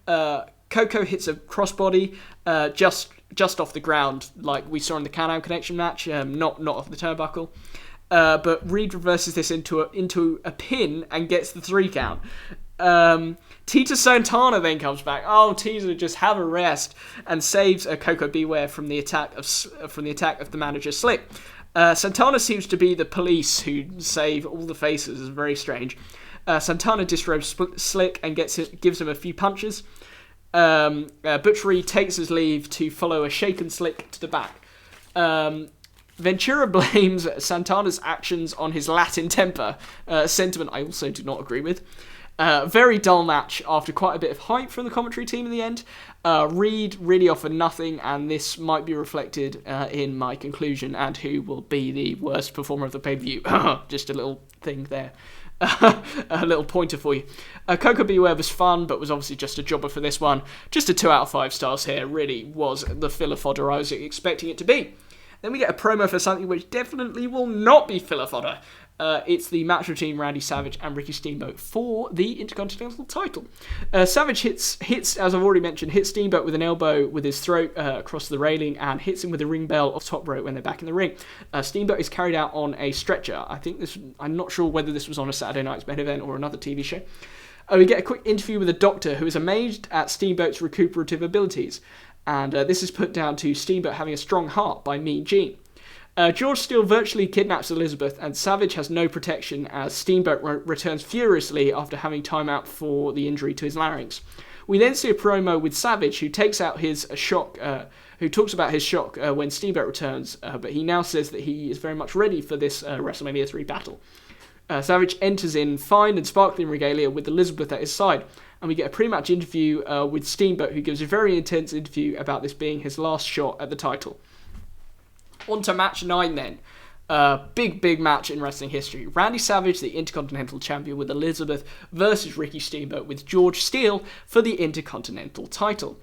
Coco hits a crossbody just off the ground, like we saw in the Countdown Connection match, not off the turnbuckle. But Reed reverses this into a pin and gets the 3 count. Tita Santana then comes back. Oh, Tita, just have a rest, and saves Coco Beware from the attack of the manager Slick. Santana seems to be the police who save all the faces. It's very strange. Santana disrobes Slick and gives him a few punches. Butch Reed takes his leave to follow a shaken Slick to the back. Ventura blames Santana's actions on his Latin temper, sentiment I also do not agree with. Very dull match after quite a bit of hype from the commentary team in the end. Reed really offered nothing, and this might be reflected in my conclusion and who will be the worst performer of the pay-per-view. Just a little thing there. A little pointer for you. Coco Beware was fun, but was obviously just a jobber for this one. Just a 2 out of 5 stars here. Really was the filler fodder I was expecting it to be. Then we get a promo for something which definitely will not be filler fodder. It's the match between Randy Savage and Ricky Steamboat for the Intercontinental title. Savage hits, as I've already mentioned, hits Steamboat with an elbow with his throat across the railing and hits him with a ring bell off top rope when they're back in the ring. Steamboat is carried out on a stretcher. I'm not sure whether this was on a Saturday Night's Main Event or another TV show. We get a quick interview with a doctor who is amazed at Steamboat's recuperative abilities. And this is put down to Steamboat having a strong heart by Mean Gene. George Steele virtually kidnaps Elizabeth, and Savage has no protection as Steamboat returns furiously after having time out for the injury to his larynx. We then see a promo with Savage, who takes out his shock, who talks about his shock when Steamboat returns, but he now says that he is very much ready for this WrestleMania 3 battle. Savage enters in fine and sparkling regalia with Elizabeth at his side, and we get a pre-match interview with Steamboat, who gives a very intense interview about this being his last shot at the title. On to match 9 then. Big match in wrestling history. Randy Savage, the Intercontinental Champion, with Elizabeth versus Ricky Steamboat with George Steele for the Intercontinental title.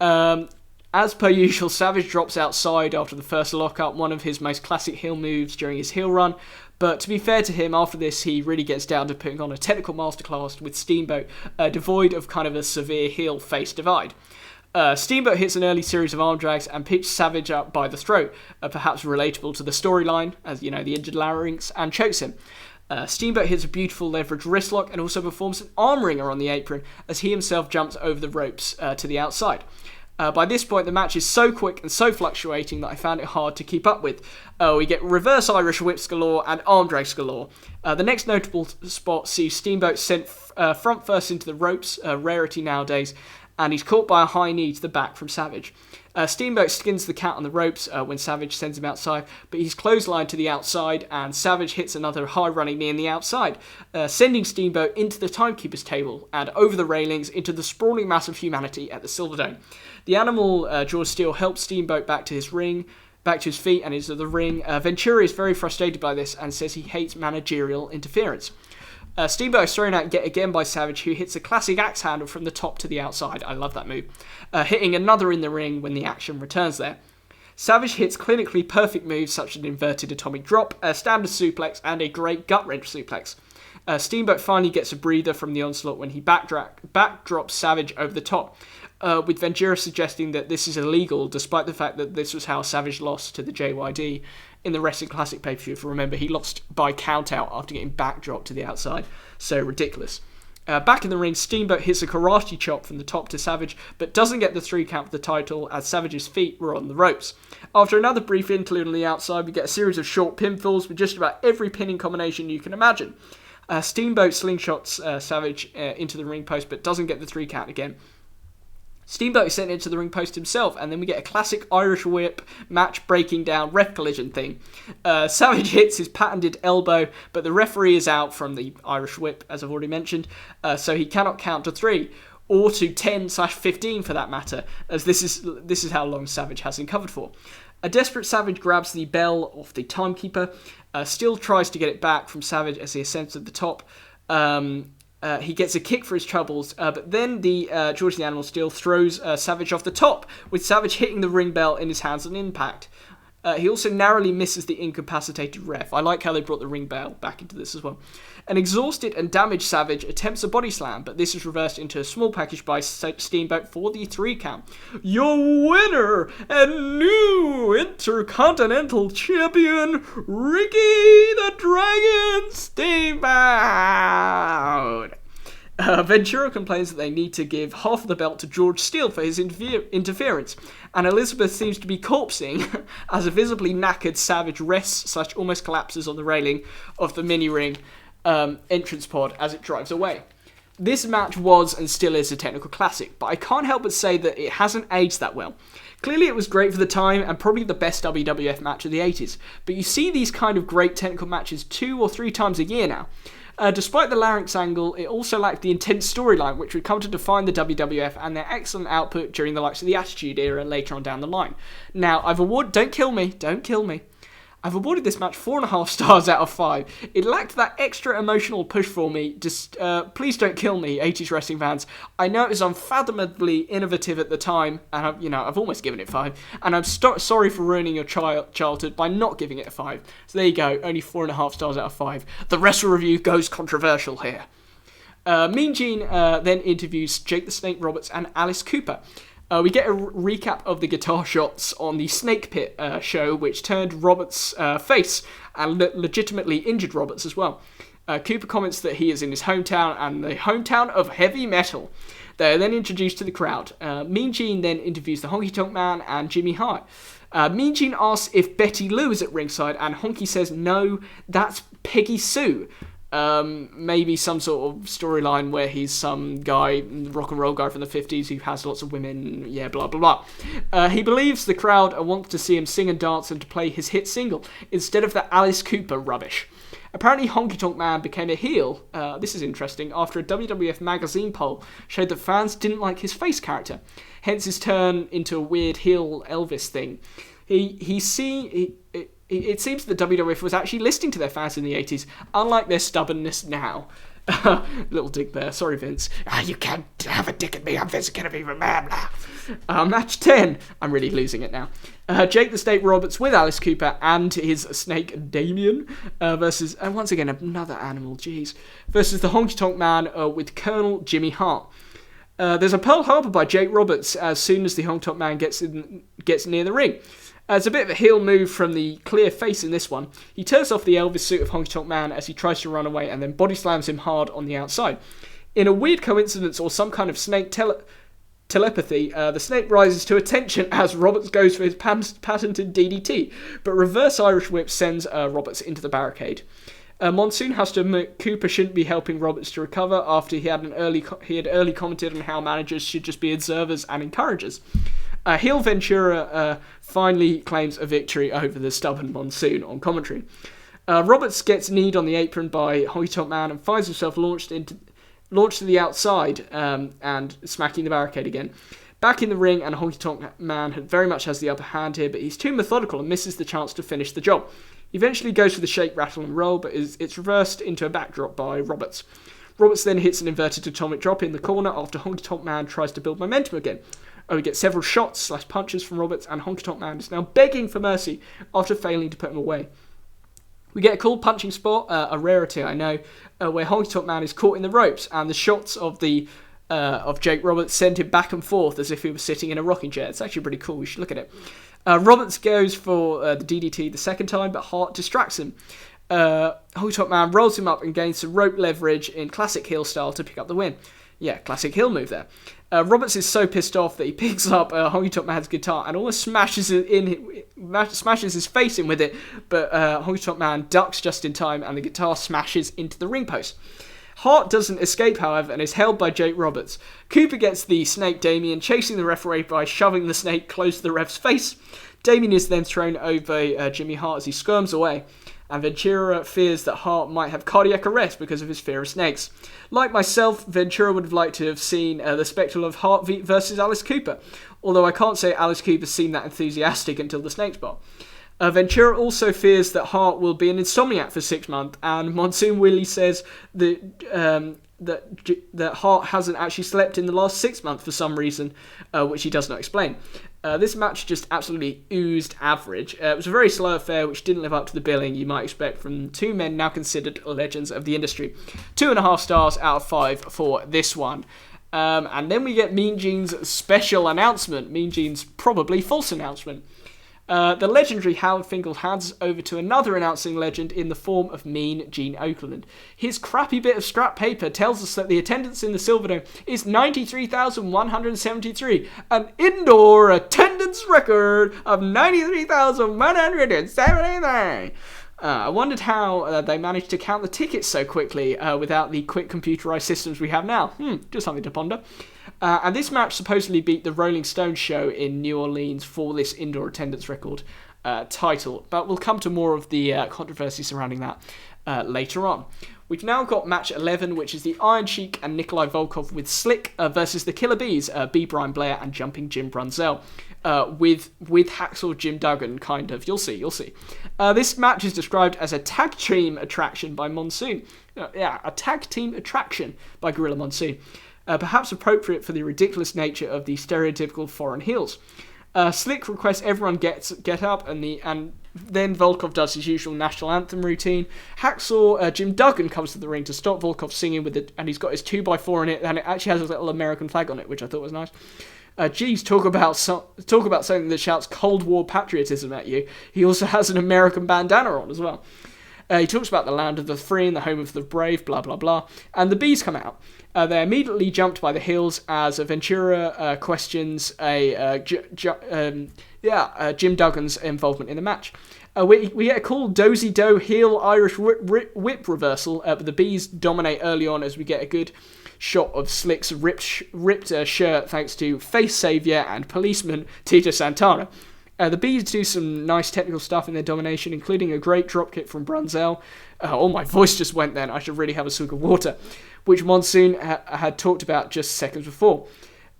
As per usual, Savage drops outside after the first lockup, one of his most classic heel moves during his heel run. But to be fair to him, after this, he really gets down to putting on a technical masterclass with Steamboat, devoid of kind of a severe heel-face divide. Steamboat hits an early series of arm drags and picks Savage up by the throat, perhaps relatable to the storyline, as you know, the injured larynx, and chokes him. Steamboat hits a beautiful leverage wristlock and also performs an arm wringer on the apron as he himself jumps over the ropes to the outside. By this point, the match is so quick and so fluctuating that I found it hard to keep up with. We get reverse Irish whips galore and arm drags galore. The next notable spot sees Steamboat sent front first into the ropes, a rarity nowadays, and he's caught by a high knee to the back from Savage. Steamboat skins the cat on the ropes when Savage sends him outside, but he's clotheslined to the outside, and Savage hits another high-running knee in the outside, sending Steamboat into the timekeeper's table and over the railings into the sprawling mass of humanity at the Silverdome. The animal, George Steele, helps Steamboat back to his feet and into the ring. Ventura is very frustrated by this and says he hates managerial interference. Steamboat is thrown out yet again by Savage, who hits a classic axe handle from the top to the outside. I love that move. Hitting another in the ring when the action returns there. Savage hits clinically perfect moves such as an inverted atomic drop, a standard suplex, and a great gut-wrench suplex. Steamboat finally gets a breather from the onslaught when he backdrops Savage over the top, with Ventura suggesting that this is illegal, despite the fact that this was how Savage lost to the JYD in the Wrestling Classic pay-per-view. If you remember, he lost by countout after getting backdropped to the outside. So ridiculous. Back in the ring, Steamboat hits a karate chop from the top to Savage, but doesn't get the 3 count for the title as Savage's feet were on the ropes. After another brief interlude on the outside, we get a series of short pinfalls with just about every pinning combination you can imagine. Steamboat slingshots Savage into the ring post, but doesn't get the 3 count again. Steamboat is sent into the ring post himself, and then we get a classic Irish whip match breaking down ref collision thing. Savage hits his patented elbow, but the referee is out from the Irish whip, as I've already mentioned, so he cannot count to 3, or to 10/15 for that matter, as this is how long Savage has him covered for. A desperate Savage grabs the bell off the timekeeper, still tries to get it back from Savage as he ascends to the top. He gets a kick for his troubles, but then the George the Animal Steel throws Savage off the top, with Savage hitting the ring bell in his hands on impact. He also narrowly misses the incapacitated ref. I like how they brought the ring bell back into this as well. An exhausted and damaged Savage attempts a body slam, but this is reversed into a small package by Steamboat for the 3 count. Your winner and new Intercontinental Champion, Ricky the Dragon Steamboat. Ventura complains that they need to give half of the belt to George Steele for his interference, and Elizabeth seems to be corpsing as a visibly knackered Savage rests / almost collapses on the railing of the mini-ring entrance pod as it drives away. This match was and still is a technical classic, but I can't help but say that it hasn't aged that well. Clearly it was great for the time and probably the best WWF match of the 80s, but you see these kind of great technical matches 2 or 3 times a year now. Despite the larynx angle, it also lacked the intense storyline which would come to define the WWF and their excellent output during the likes of the Attitude Era later on down the line. Now, don't kill me. I've awarded this match 4.5 stars out of 5. It lacked that extra emotional push for me. Just, please don't kill me, 80s wrestling fans. I know it was unfathomably innovative at the time, and I've almost given it 5. And I'm sorry for ruining your childhood by not giving it a 5. So there you go, only 4.5 stars out of 5. The WrestleReview goes controversial here. Mean Gene then interviews Jake the Snake Roberts and Alice Cooper. We get a recap of the guitar shots on the Snake Pit show, which turned Roberts' face and legitimately injured Roberts as well. Cooper comments that he is in his hometown and the hometown of heavy metal. They are then introduced to the crowd. Mean Gene then interviews the Honky Tonk Man and Jimmy Hart. Mean Gene asks if Betty Lou is at ringside, and Honky says no, that's Peggy Sue. Maybe some sort of storyline where he's some guy, rock and roll guy from the 50s who has lots of women, blah blah blah. He believes the crowd wants to see him sing and dance and to play his hit single instead of the Alice Cooper rubbish. Apparently Honky Tonk Man became a heel, this is interesting, after a WWF magazine poll showed that fans didn't like his face character, hence his turn into a weird heel Elvis thing. It seems that WWF was actually listening to their fans in the 80s, unlike their stubbornness now. Little dick there, sorry Vince. You can't have a dick at me, I'm Vince gonna be mad now. Match 10. I'm really losing it now. Jake the Snake Roberts with Alice Cooper and his snake Damien versus, once again, another animal, versus the Honky Tonk Man with Colonel Jimmy Hart. There's a Pearl Harbor by Jake Roberts as soon as the Honky Tonk Man gets near the ring. It's a bit of a heel move from the clear face in this one. He tears off the Elvis suit of Honky Tonk Man as he tries to run away and then body slams him hard on the outside. In a weird coincidence or some kind of snake telepathy, the snake rises to attention as Roberts goes for his patented DDT, but reverse Irish whip sends Roberts into the barricade. Monsoon has to admit Cooper shouldn't be helping Roberts to recover after he had early commented on how managers should just be observers and encouragers. Heel Ventura finally claims a victory over the stubborn Monsoon on commentary. Roberts gets kneed on the apron by Honky Tonk Man and finds himself launched to the outside and smacking the barricade again. Back in the ring, and Honky Tonk Man very much has the upper hand here, but he's too methodical and misses the chance to finish the job. He eventually goes for the shake, rattle and roll, but it's reversed into a backdrop by Roberts. Roberts then hits an inverted atomic drop in the corner after Honky Tonk Man tries to build momentum again. We get several shots / punches from Roberts, and Honky Tonk Man is now begging for mercy after failing to put him away. We get a cool punching spot, a rarity I know, where Honky Tonk Man is caught in the ropes, and the shots of Jake Roberts send him back and forth as if he was sitting in a rocking chair. It's actually pretty cool, you should look at it. Roberts goes for the DDT the second time, but Hart distracts him. Honky Tonk Man rolls him up and gains some rope leverage in classic heel style to pick up the win. Yeah, classic heel move there. Roberts is so pissed off that he picks up Honky Tonk Man's guitar and almost smashes his face in with it, but Honky Tonk Man ducks just in time and the guitar smashes into the ring post. Hart doesn't escape, however, and is held by Jake Roberts. Cooper gets the snake Damien, chasing the referee by shoving the snake close to the ref's face. Damien is then thrown over Jimmy Hart as he squirms away, and Ventura fears that Hart might have cardiac arrest because of his fear of snakes. Like myself, Ventura would have liked to have seen the spectacle of Hart versus Alice Cooper, although I can't say Alice Cooper seemed that enthusiastic until the snake spot. Ventura also fears that Hart will be an insomniac for 6 months, and Monsoon Willie says that Hart hasn't actually slept in the last 6 months for some reason, which he does not explain. This match just absolutely oozed average. It was a very slow affair which didn't live up to the billing you might expect from two men now considered legends of the industry. 2.5 stars out of 5 for this one. And then we get Mean Gene's special announcement. Mean Gene's probably false announcement. The legendary Howard Finkel hands over to another announcing legend in the form of Mean Gene Okerlund. His crappy bit of scrap paper tells us that the attendance in the Silverdome is 93,173, an indoor attendance record of 93,173. I wondered how they managed to count the tickets so quickly without the quick computerized systems we have now. Just something to ponder. And this match supposedly beat the Rolling Stones show in New Orleans for this indoor attendance record title. But we'll come to more of the controversy surrounding that later on. We've now got match 11, which is the Iron Sheik and Nikolai Volkov with Slick versus the Killer Bees, B. Brian Blair and Jumping Jim Brunzell. With Hacksaw Jim Duggan, kind of. You'll see. This match is described as a tag team attraction by Monsoon. A tag team attraction by Gorilla Monsoon. Perhaps appropriate for the ridiculous nature of the stereotypical foreign heels. Slick requests everyone get up, and then Volkov does his usual national anthem routine. Hacksaw Jim Duggan comes to the ring to stop Volkov singing with it, and he's got his 2x4 in it, and it actually has a little American flag on it, which I thought was nice. Talk about something that shouts Cold War patriotism at you. He also has an American bandana on as well. He talks about the land of the free and the home of the brave, blah, blah, blah. And the Bees come out. They're immediately jumped by the heels as Ventura questions Jim Duggan's involvement in the match. We get a cool dozy-do heel Irish whip reversal, but the Bees dominate early on as we get a good shot of Slick's ripped shirt thanks to face saviour and policeman Tito Santana. The Bees do some nice technical stuff in their domination, including a great dropkick from Brunzell. My voice just went then. I should really have a swig of water, which Monsoon had talked about just seconds before.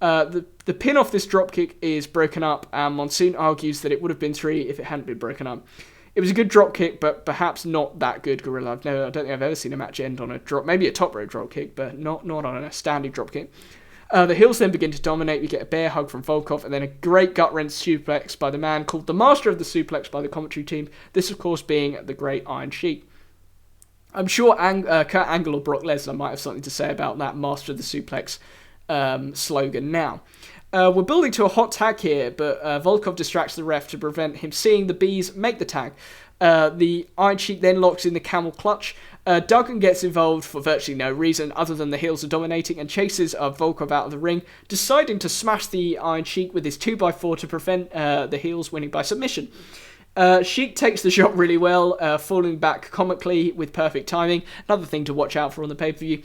The pin off this dropkick is broken up, and Monsoon argues that it would have been 3 if it hadn't been broken up. It was a good dropkick, but perhaps not that good, Gorilla. I don't think I've ever seen a match end on a drop, maybe a top rope dropkick, but not on a standing dropkick. The heels then begin to dominate. We get a bear hug from Volkov and then a great gut-wrench suplex by the man called the Master of the Suplex by the commentary team. This, of course, being the Great Iron Sheik. I'm sure Kurt Angle or Brock Lesnar might have something to say about that Master of the Suplex slogan now. We're building to a hot tag here, but Volkov distracts the ref to prevent him seeing the Bees make the tag. The Iron Sheik then locks in the camel clutch. Duggan gets involved for virtually no reason other than the heels are dominating and chases Volkov out of the ring, deciding to smash the Iron Sheik with his 2x4 to prevent the heels winning by submission. Sheik takes the shot really well, falling back comically with perfect timing. Another thing to watch out for on the pay-per-view.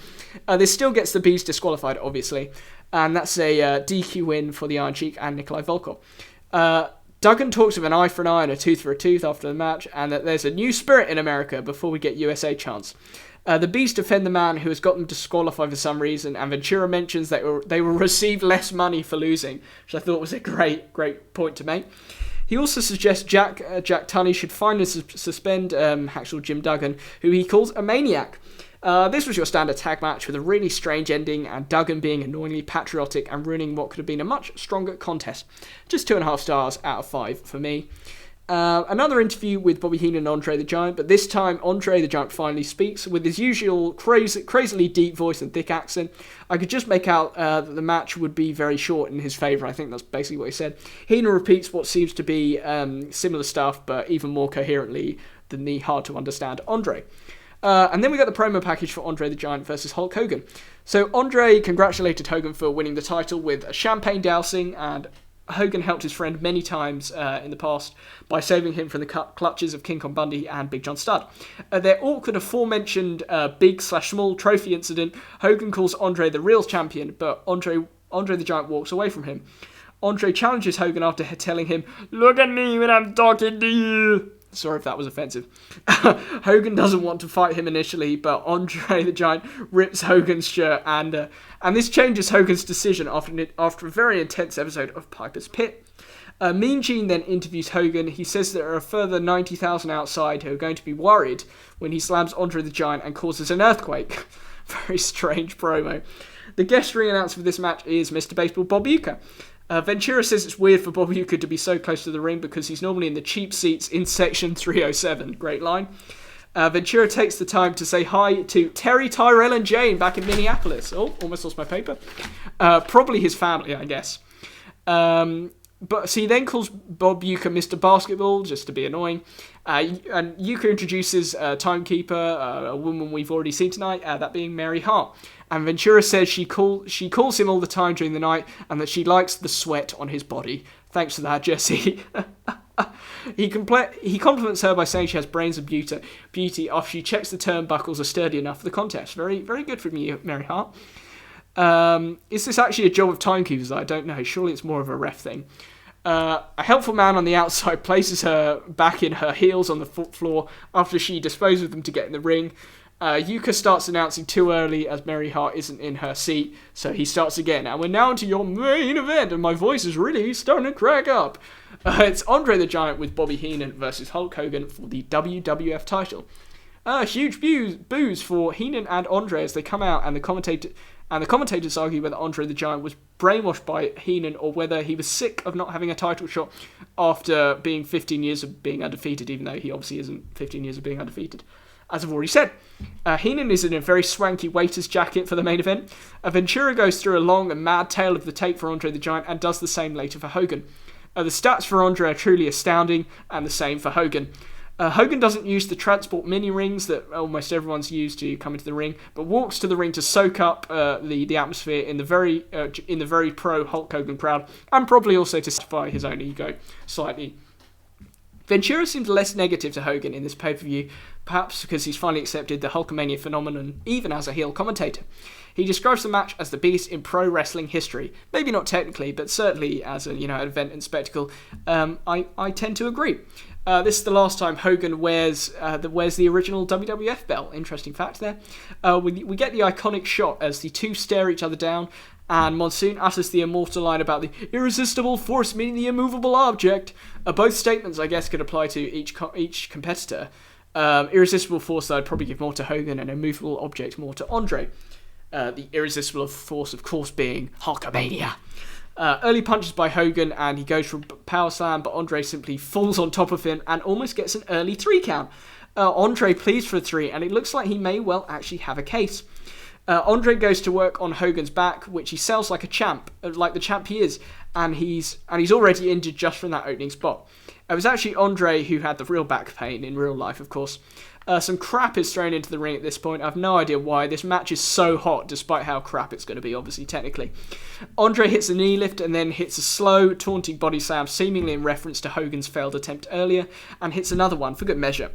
This still gets the Bees disqualified, obviously, and that's a DQ win for the Iron Sheik and Nikolai Volkov. Duggan talks of an eye for an eye and a tooth for a tooth after the match, and that there's a new spirit in America before we get USA chants. The Bees defend the man who has got them disqualified for some reason, and Ventura mentions that they will receive less money for losing, which I thought was a great point to make. He also suggests Jack Tunney should finally suspend Hacksaw Jim Duggan, who he calls a maniac. This was your standard tag match with a really strange ending and Duggan being annoyingly patriotic and ruining what could have been a much stronger contest. Just 2.5 stars out of 5 for me. Another interview with Bobby Heenan and Andre the Giant, but this time Andre the Giant finally speaks with his usual crazily deep voice and thick accent. I could just make out that the match would be very short in his favour. I think that's basically what he said. Heenan repeats what seems to be similar stuff, but even more coherently than the hard-to-understand Andre. And then we got the promo package for Andre the Giant versus Hulk Hogan. So Andre congratulated Hogan for winning the title with a champagne dousing, and Hogan helped his friend many times in the past by saving him from the clutches of King Kong Bundy and Big John Studd. Their awkward aforementioned big/small trophy incident, Hogan calls Andre the real champion, but Andre the Giant walks away from him. Andre challenges Hogan after telling him, "Look at me when I'm talking to you." Sorry if that was offensive. Hogan doesn't want to fight him initially, but Andre the Giant rips Hogan's shirt, and this changes Hogan's decision after a very intense episode of Piper's Pit. Mean Gene then interviews Hogan. He says there are a further 90,000 outside who are going to be worried when he slams Andre the Giant and causes an earthquake. Very strange promo. The guest ring announcer for this match is Mr. Baseball Bob Uecker. Ventura says it's weird for Bob Uecker to be so close to the ring because he's normally in the cheap seats in section 307. Great line. Ventura takes the time to say hi to Terry, Tyrell and Jane back in Minneapolis. Oh, almost lost my paper. Probably his family, I guess. But so he then calls Bob Uecker Mr. Basketball, just to be annoying. And Uecker introduces Timekeeper, a woman we've already seen tonight, that being Mary Hart. And Ventura says she calls him all the time during the night, and that she likes the sweat on his body. Thanks for that, Jesse. He compliments her by saying she has brains of beauty after she checks the turnbuckles are sturdy enough for the contest. Very, very good from you, Mary Hart. Is this actually a job of timekeepers? I don't know. Surely it's more of a ref thing. A helpful man on the outside places her back in her heels on the floor after she disposes of them to get in the ring. Uecker starts announcing too early as Mary Hart isn't in her seat, so he starts again. And we're now into your main event, and my voice is really starting to crack up. It's Andre the Giant with Bobby Heenan versus Hulk Hogan for the WWF title. Huge boos for Heenan and Andre as they come out, and the commentators argue whether Andre the Giant was brainwashed by Heenan or whether he was sick of not having a title shot after being 15 years of being undefeated, even though he obviously isn't 15 years of being undefeated. As I've already said, Heenan is in a very swanky waiter's jacket for the main event. Ventura goes through a long and mad tale of the tape for Andre the Giant and does the same later for Hogan. The stats for Andre are truly astounding, and the same for Hogan. Hogan doesn't use the transport mini rings that almost everyone's used to come into the ring, but walks to the ring to soak up the atmosphere in the very pro Hulk Hogan crowd, and probably also to satisfy his own ego slightly. Ventura seems less negative to Hogan in this pay-per-view, perhaps because he's finally accepted the Hulkamania phenomenon, even as a heel commentator. He describes the match as the biggest in pro wrestling history. Maybe not technically, but certainly as an event and spectacle. I tend to agree. This is the last time Hogan wears the original WWF belt. Interesting fact there. We get the iconic shot as the two stare each other down, and Monsoon utters the immortal line about the irresistible force meeting the immovable object. Both statements, I guess, could apply to each competitor. Irresistible force, I'd probably give more to Hogan, and immovable object more to Andre. The irresistible force, of course, being Hulkamania. Early punches by Hogan, and he goes for a power slam, but Andre simply falls on top of him and almost gets an early 3 count. Andre pleads for a 3, and it looks like he may well actually have a case. Andre goes to work on Hogan's back, which he sells like a champ, like the champ he is, and he's already injured just from that opening spot. It was actually Andre who had the real back pain in real life, of course. Some crap is thrown into the ring at this point. I have no idea why. This match is so hot, despite how crap it's going to be, obviously, technically. Andre hits a knee lift and then hits a slow, taunting body slam, seemingly in reference to Hogan's failed attempt earlier, and hits another one for good measure.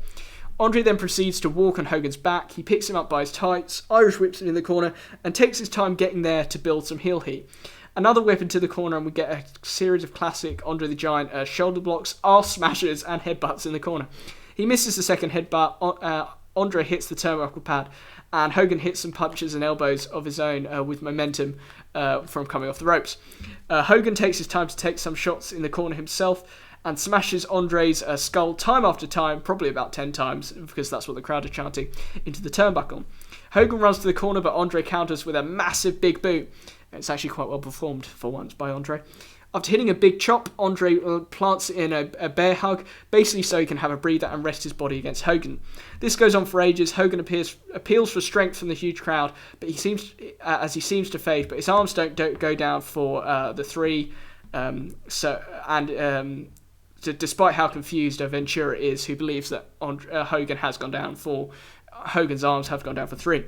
Andre then proceeds to walk on Hogan's back. He picks him up by his tights, Irish whips him in the corner, and takes his time getting there to build some heel heat. Another whip into the corner, and we get a series of classic Andre the Giant shoulder blocks, arse smashes, and headbutts in the corner. He misses the second headbutt. Andre hits the turnbuckle pad, and Hogan hits some punches and elbows of his own with momentum from coming off the ropes. Hogan takes his time to take some shots in the corner himself, and smashes Andre's skull time after time, probably about 10 times, because that's what the crowd are chanting, into the turnbuckle. Hogan runs to the corner, but Andre counters with a massive big boot. It's actually quite well performed for once by Andre. After hitting a big chop, Andre plants in a bear hug, basically so he can have a breather and rest his body against Hogan. This goes on for ages. Hogan appeals for strength from the huge crowd, but he seems to fade, but his arms don't go down for the 3. despite how confused Ventura is, who believes that Hogan has gone down for Hogan's arms have gone down for 3.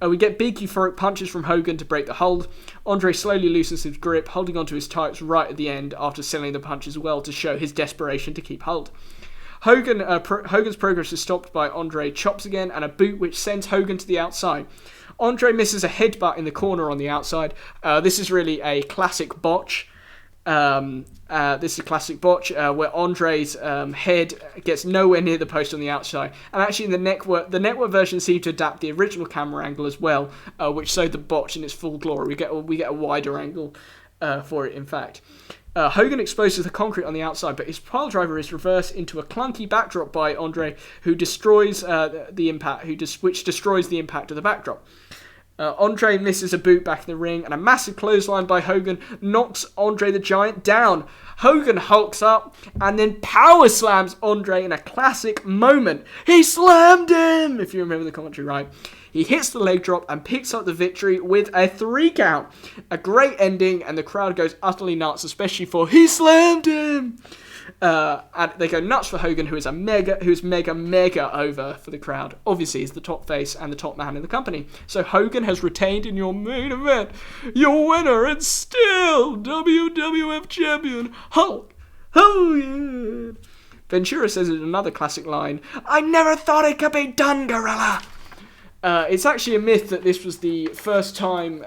We get big euphoric punches from Hogan to break the hold. Andre slowly loosens his grip, holding onto his tights right at the end after selling the punches well to show his desperation to keep hold. Hogan's progress is stopped by Andre chops again and a boot which sends Hogan to the outside. Andre misses a headbutt in the corner on the outside. This is really a classic botch. This is a classic botch where Andre's head gets nowhere near the post on the outside. And actually, in the network version seemed to adapt the original camera angle as well, which showed the botch in its full glory. We get a wider angle for it. In fact, Hogan exposes the concrete on the outside, but his pile driver is reversed into a clunky backdrop by Andre, who destroys the impact, which destroys the impact of the backdrop. Andre misses a boot back in the ring, and a massive clothesline by Hogan knocks Andre the Giant down. Hogan hulks up and then power slams Andre in a classic moment. He slammed him, if you remember the commentary right. He hits the leg drop and picks up the victory with a 3 count. A great ending, and the crowd goes utterly nuts, especially for he slammed him. And they go nuts for Hogan, who's mega over for the crowd. Obviously, he's the top face and the top man in the company. So Hogan has retained in your main event, your winner and still WWF champion, Hulk Hogan. Ventura says in another classic line, "I never thought it could be done, Gorilla." It's actually a myth that this was the first time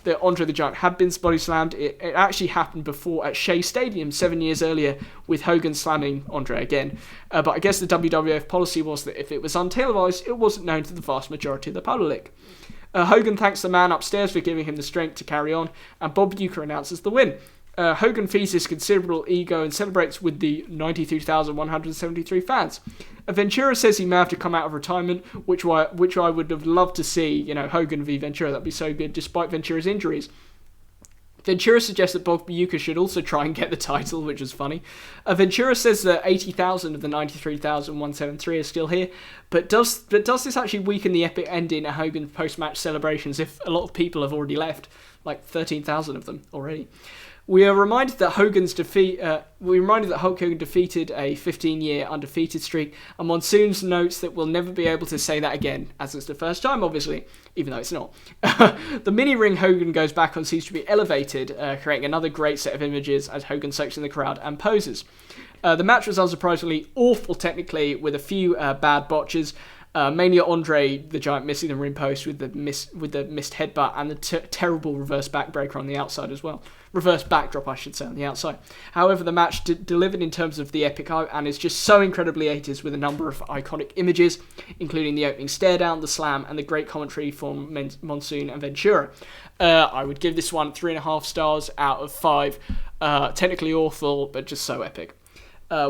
that Andre the Giant had been body slammed. It actually happened before at Shea Stadium 7 years earlier with Hogan slamming Andre again. But I guess the WWF policy was that if it was untelevised, it wasn't known to the vast majority of the public. Hogan thanks the man upstairs for giving him the strength to carry on, and Bob Uecker announces the win. Hogan feeds his considerable ego and celebrates with the 93,173 fans. Ventura says he may have to come out of retirement, which I would have loved to see, Hogan v Ventura. That'd be so good, despite Ventura's injuries. Ventura suggests that Bob Uecker should also try and get the title, which is funny. Ventura says that 80,000 of the 93,173 are still here, but does this actually weaken the epic ending at Hogan's post-match celebrations if a lot of people have already left, like 13,000 of them already? We are reminded that Hulk Hogan defeated a 15-year undefeated streak, and Monsoons notes that we'll never be able to say that again, as it's the first time, obviously, even though it's not. The mini-ring Hogan goes back on seems to be elevated, creating another great set of images as Hogan soaks in the crowd and poses. The match was unsurprisingly awful technically, with a few bad botches. Mainly Andre the Giant missing the ring post with the missed headbutt and the terrible reverse backbreaker on the outside as well. Reverse backdrop, I should say, on the outside. However, the match delivered in terms of the epic and is just so incredibly 80s with a number of iconic images, including the opening stare down, the slam, and the great commentary from Monsoon and Ventura. I would give this one 3.5 stars out of 5. Technically awful, but just so epic.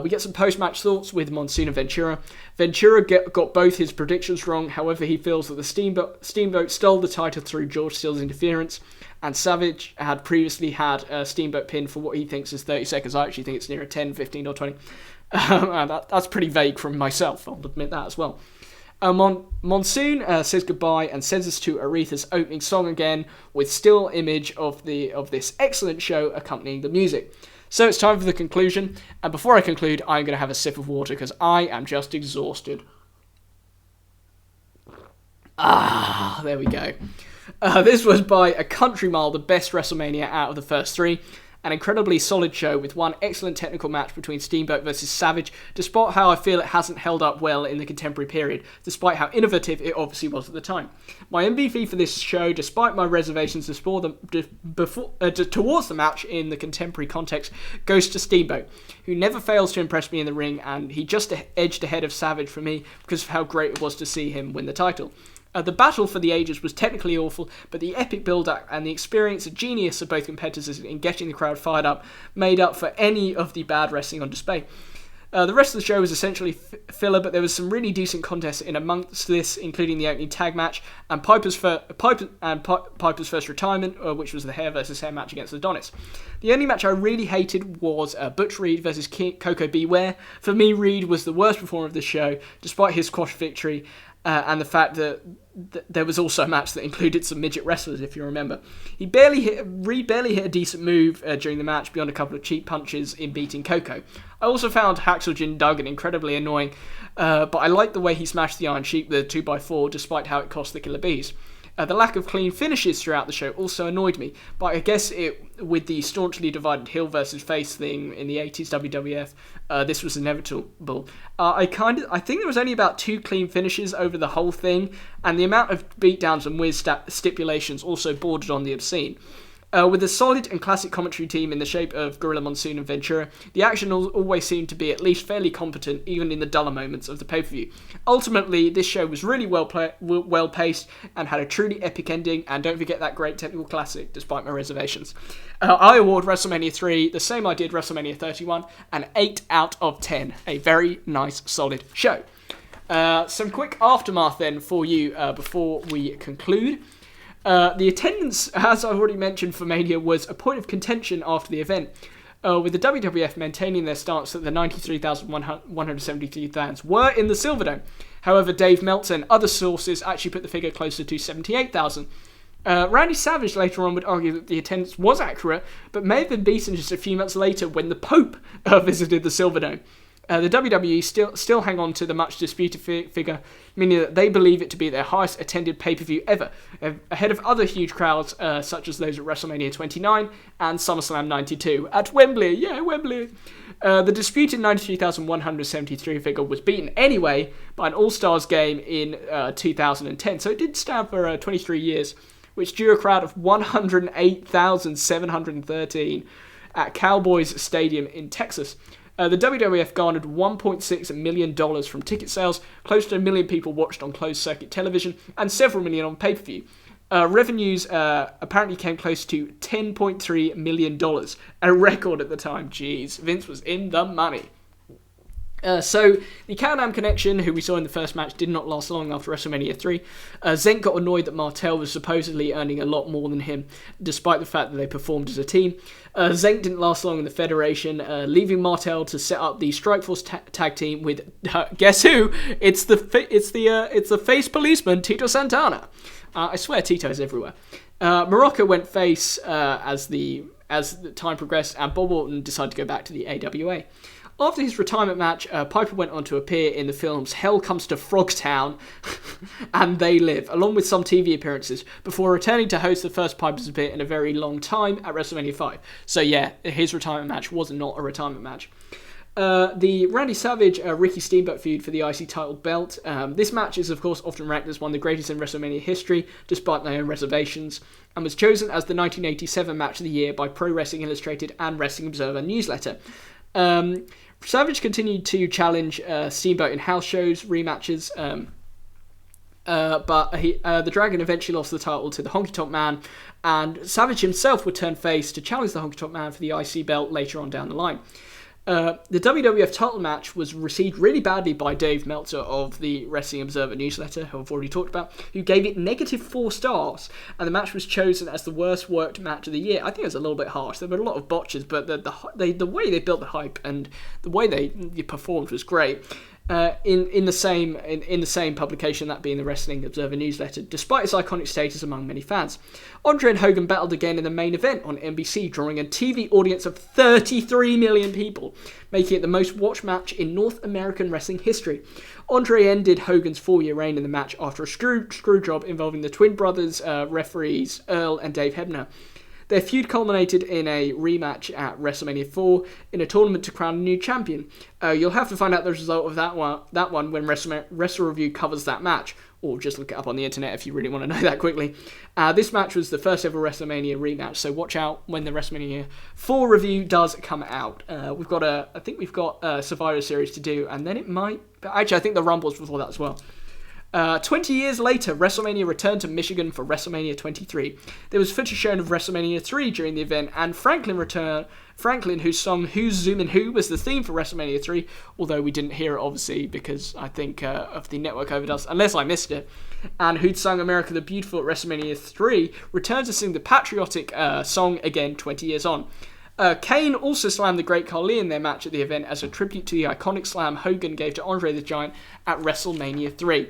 We get some post-match thoughts with Monsoon and Ventura. Ventura got both his predictions wrong, however he feels that the Steamboat stole the title through George Steele's interference, and Savage had previously had Steamboat pinned for what he thinks is 30 seconds. I actually think it's nearer 10, 15 or 20. That's pretty vague from myself, I'll admit that as well. Monsoon says goodbye and sends us to Aretha's opening song again, with still image of this excellent show accompanying the music. So it's time for the conclusion, and before I conclude, I'm going to have a sip of water because I am just exhausted. There we go. This was by a country mile the best WrestleMania out of the first 3. An incredibly solid show with one excellent technical match between Steamboat versus Savage, despite how I feel it hasn't held up well in the contemporary period, despite how innovative it obviously was at the time. My MVP for this show, despite my reservations towards the match in the contemporary context, goes to Steamboat, who never fails to impress me in the ring, and he just edged ahead of Savage for me because of how great it was to see him win the title. The battle for the ages was technically awful, but the epic build-up and the experience and genius of both competitors in getting the crowd fired up made up for any of the bad wrestling on display. The rest of the show was essentially filler, but there was some really decent contests in amongst this, including the opening tag match and Piper's first retirement, which was the hair versus hair match against Adonis. The only match I really hated was Butch Reed versus Coco Beware. For me, Reed was the worst performer of the show, despite his squash victory, and the fact that there was also a match that included some midget wrestlers, if you remember. Reed barely hit a decent move during the match beyond a couple of cheap punches in beating Coco. I also found Hacksaw Jim Duggan incredibly annoying, but I liked the way he smashed the Iron Sheik with a 2x4 despite how it cost the Killer Bees. The lack of clean finishes throughout the show also annoyed me, but I guess with the staunchly divided heel versus face thing in the 80s WWF, this was inevitable. I think there was only about 2 clean finishes over the whole thing, and the amount of beatdowns and weird stipulations also bordered on the obscene. With a solid and classic commentary team in the shape of Gorilla Monsoon and Ventura, the action always seemed to be at least fairly competent, even in the duller moments of the pay-per-view. Ultimately, this show was really well paced and had a truly epic ending, and don't forget that great technical classic, despite my reservations. I award WrestleMania 3 the same I did WrestleMania 31, an 8 out of 10. A very nice, solid show. Some quick aftermath then for you before we conclude. The attendance, as I've already mentioned for Mania, was a point of contention after the event, with the WWF maintaining their stance that the 93,173 fans were in the Silverdome. However, Dave Meltzer and other sources actually put the figure closer to 78,000. Randy Savage later on would argue that the attendance was accurate, but may have been beaten just a few months later when the Pope visited the Silverdome. The WWE still hang on to the much disputed figure, meaning that they believe it to be their highest attended pay-per-view ever, ahead of other huge crowds such as those at WrestleMania 29 and SummerSlam 92 at Wembley. Yeah, Wembley. The disputed 93,173 figure was beaten anyway by an All-Stars game in 2010, so it did stand for 23 years, which drew a crowd of 108,713 at Cowboys Stadium in Texas. The WWF garnered $1.6 million from ticket sales, close to 1 million people watched on closed-circuit television, and several million on pay-per-view. Revenues apparently came close to $10.3 million, a record at the time. Jeez, Vince was in the money. So, the Countdown Connection, who we saw in the first match, did not last long after WrestleMania 3. Zenk got annoyed that Martel was supposedly earning a lot more than him, despite the fact that they performed as a team. Zenk didn't last long in the Federation, leaving Martel to set up the Strikeforce tag team with, guess who? It's the face policeman, Tito Santana. I swear Tito's everywhere. Morocco went face as the time progressed, and Bob Orton decided to go back to the AWA. After his retirement match, Piper went on to appear in the films Hell Comes to Frogtown and They Live, along with some TV appearances, before returning to host the first Piper's appear in a very long time at WrestleMania 5. So yeah, his retirement match was not a retirement match. The Randy Savage-Ricky Steamboat feud for the IC title belt. This match is, of course, often ranked as one of the greatest in WrestleMania history, despite my own reservations, and was chosen as the 1987 match of the year by Pro Wrestling Illustrated and Wrestling Observer newsletter. Savage continued to challenge Steamboat in house shows, rematches, but the Dragon eventually lost the title to the Honky Tonk Man, and Savage himself would turn face to challenge the Honky Tonk Man for the IC belt later on down the line. The WWF title match was received really badly by Dave Meltzer of the Wrestling Observer newsletter, who I've already talked about, who gave it -4 stars, and the match was chosen as the worst worked match of the year. I think it was a little bit harsh. There were a lot of botches, but the way they built the hype and the way they performed was great. In the same publication, that being the Wrestling Observer newsletter, despite its iconic status among many fans. Andre and Hogan battled again in the main event on NBC, drawing a TV audience of 33 million people, making it the most watched match in North American wrestling history. Andre ended Hogan's 4-year reign in the match after a screw job involving the twin brothers, referees Earl and Dave Hebner. Their feud culminated in a rematch at WrestleMania 4 in a tournament to crown a new champion. You'll have to find out the result of that one when WrestleReview covers that match, or just look it up on the internet if you really want to know that quickly. This match was the first ever WrestleMania rematch, so watch out when the WrestleMania 4 review does come out. We've got a Survivor Series to do, and then it might... Actually, I think the Rumble's before that as well. 20 years later, WrestleMania returned to Michigan for WrestleMania 23. There was footage shown of WrestleMania 3 during the event, and Franklin, whose song Who's Zoomin' Who was the theme for WrestleMania 3, although we didn't hear it, obviously, because I think of the network overdubs, unless I missed it, and who'd sung America the Beautiful at WrestleMania 3, returned to sing the patriotic song again 20 years on. Kane also slammed the Great Khali in their match at the event as a tribute to the iconic slam Hogan gave to Andre the Giant at WrestleMania 3.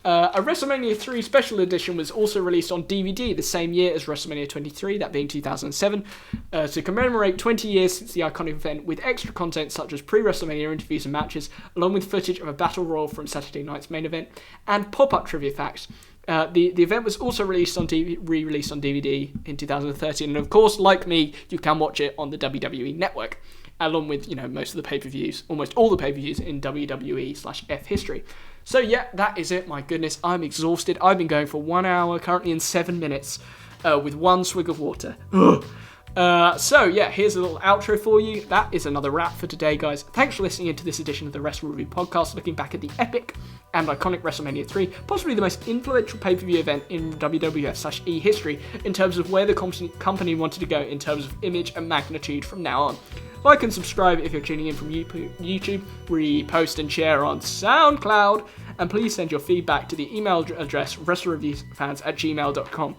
A WrestleMania 3 special edition was also released on DVD the same year as WrestleMania 23, that being 2007, to commemorate 20 years since the iconic event, with extra content such as pre-WrestleMania interviews and matches, along with footage of a battle royal from Saturday night's main event, and pop-up trivia facts. The event was also re-released on DVD in 2013, and of course, like me, you can watch it on the WWE Network, along with, most of the pay-per-views, almost all the pay-per-views in WWE/F history. So yeah, that is it. My goodness, I'm exhausted. I've been going for 1 hour, currently in 7 minutes, with one swig of water. So yeah, here's a little outro for you. That is another wrap for today, guys. Thanks for listening into this edition of the WrestleReview podcast, looking back at the epic and iconic WrestleMania 3, possibly the most influential pay-per-view event in WWF/E history in terms of where the company wanted to go in terms of image and magnitude from now on. Like and subscribe if you're tuning in from YouTube, repost and share on SoundCloud, and please send your feedback to the email address WrestleReviewFans@gmail.com.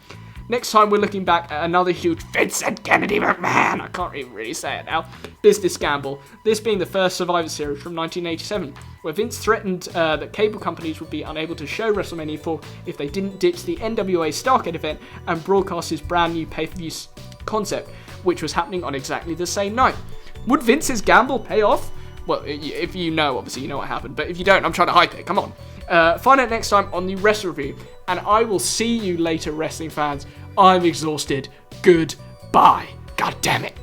Next time, we're looking back at another huge Vincent Kennedy McMahon, I can't even really say it now, business scandal, this being the first Survivor Series from 1987, where Vince threatened that cable companies would be unable to show WrestleMania 4 if they didn't ditch the NWA Starrcade event and broadcast his brand new pay-per-view concept, which was happening on exactly the same night. Would Vince's gamble pay off? Well, if you know, obviously you know what happened, but if you don't, I'm trying to hype it, come on. Find out next time on the WrestleReview, and I will see you later, wrestling fans. I'm exhausted. Goodbye. God damn it.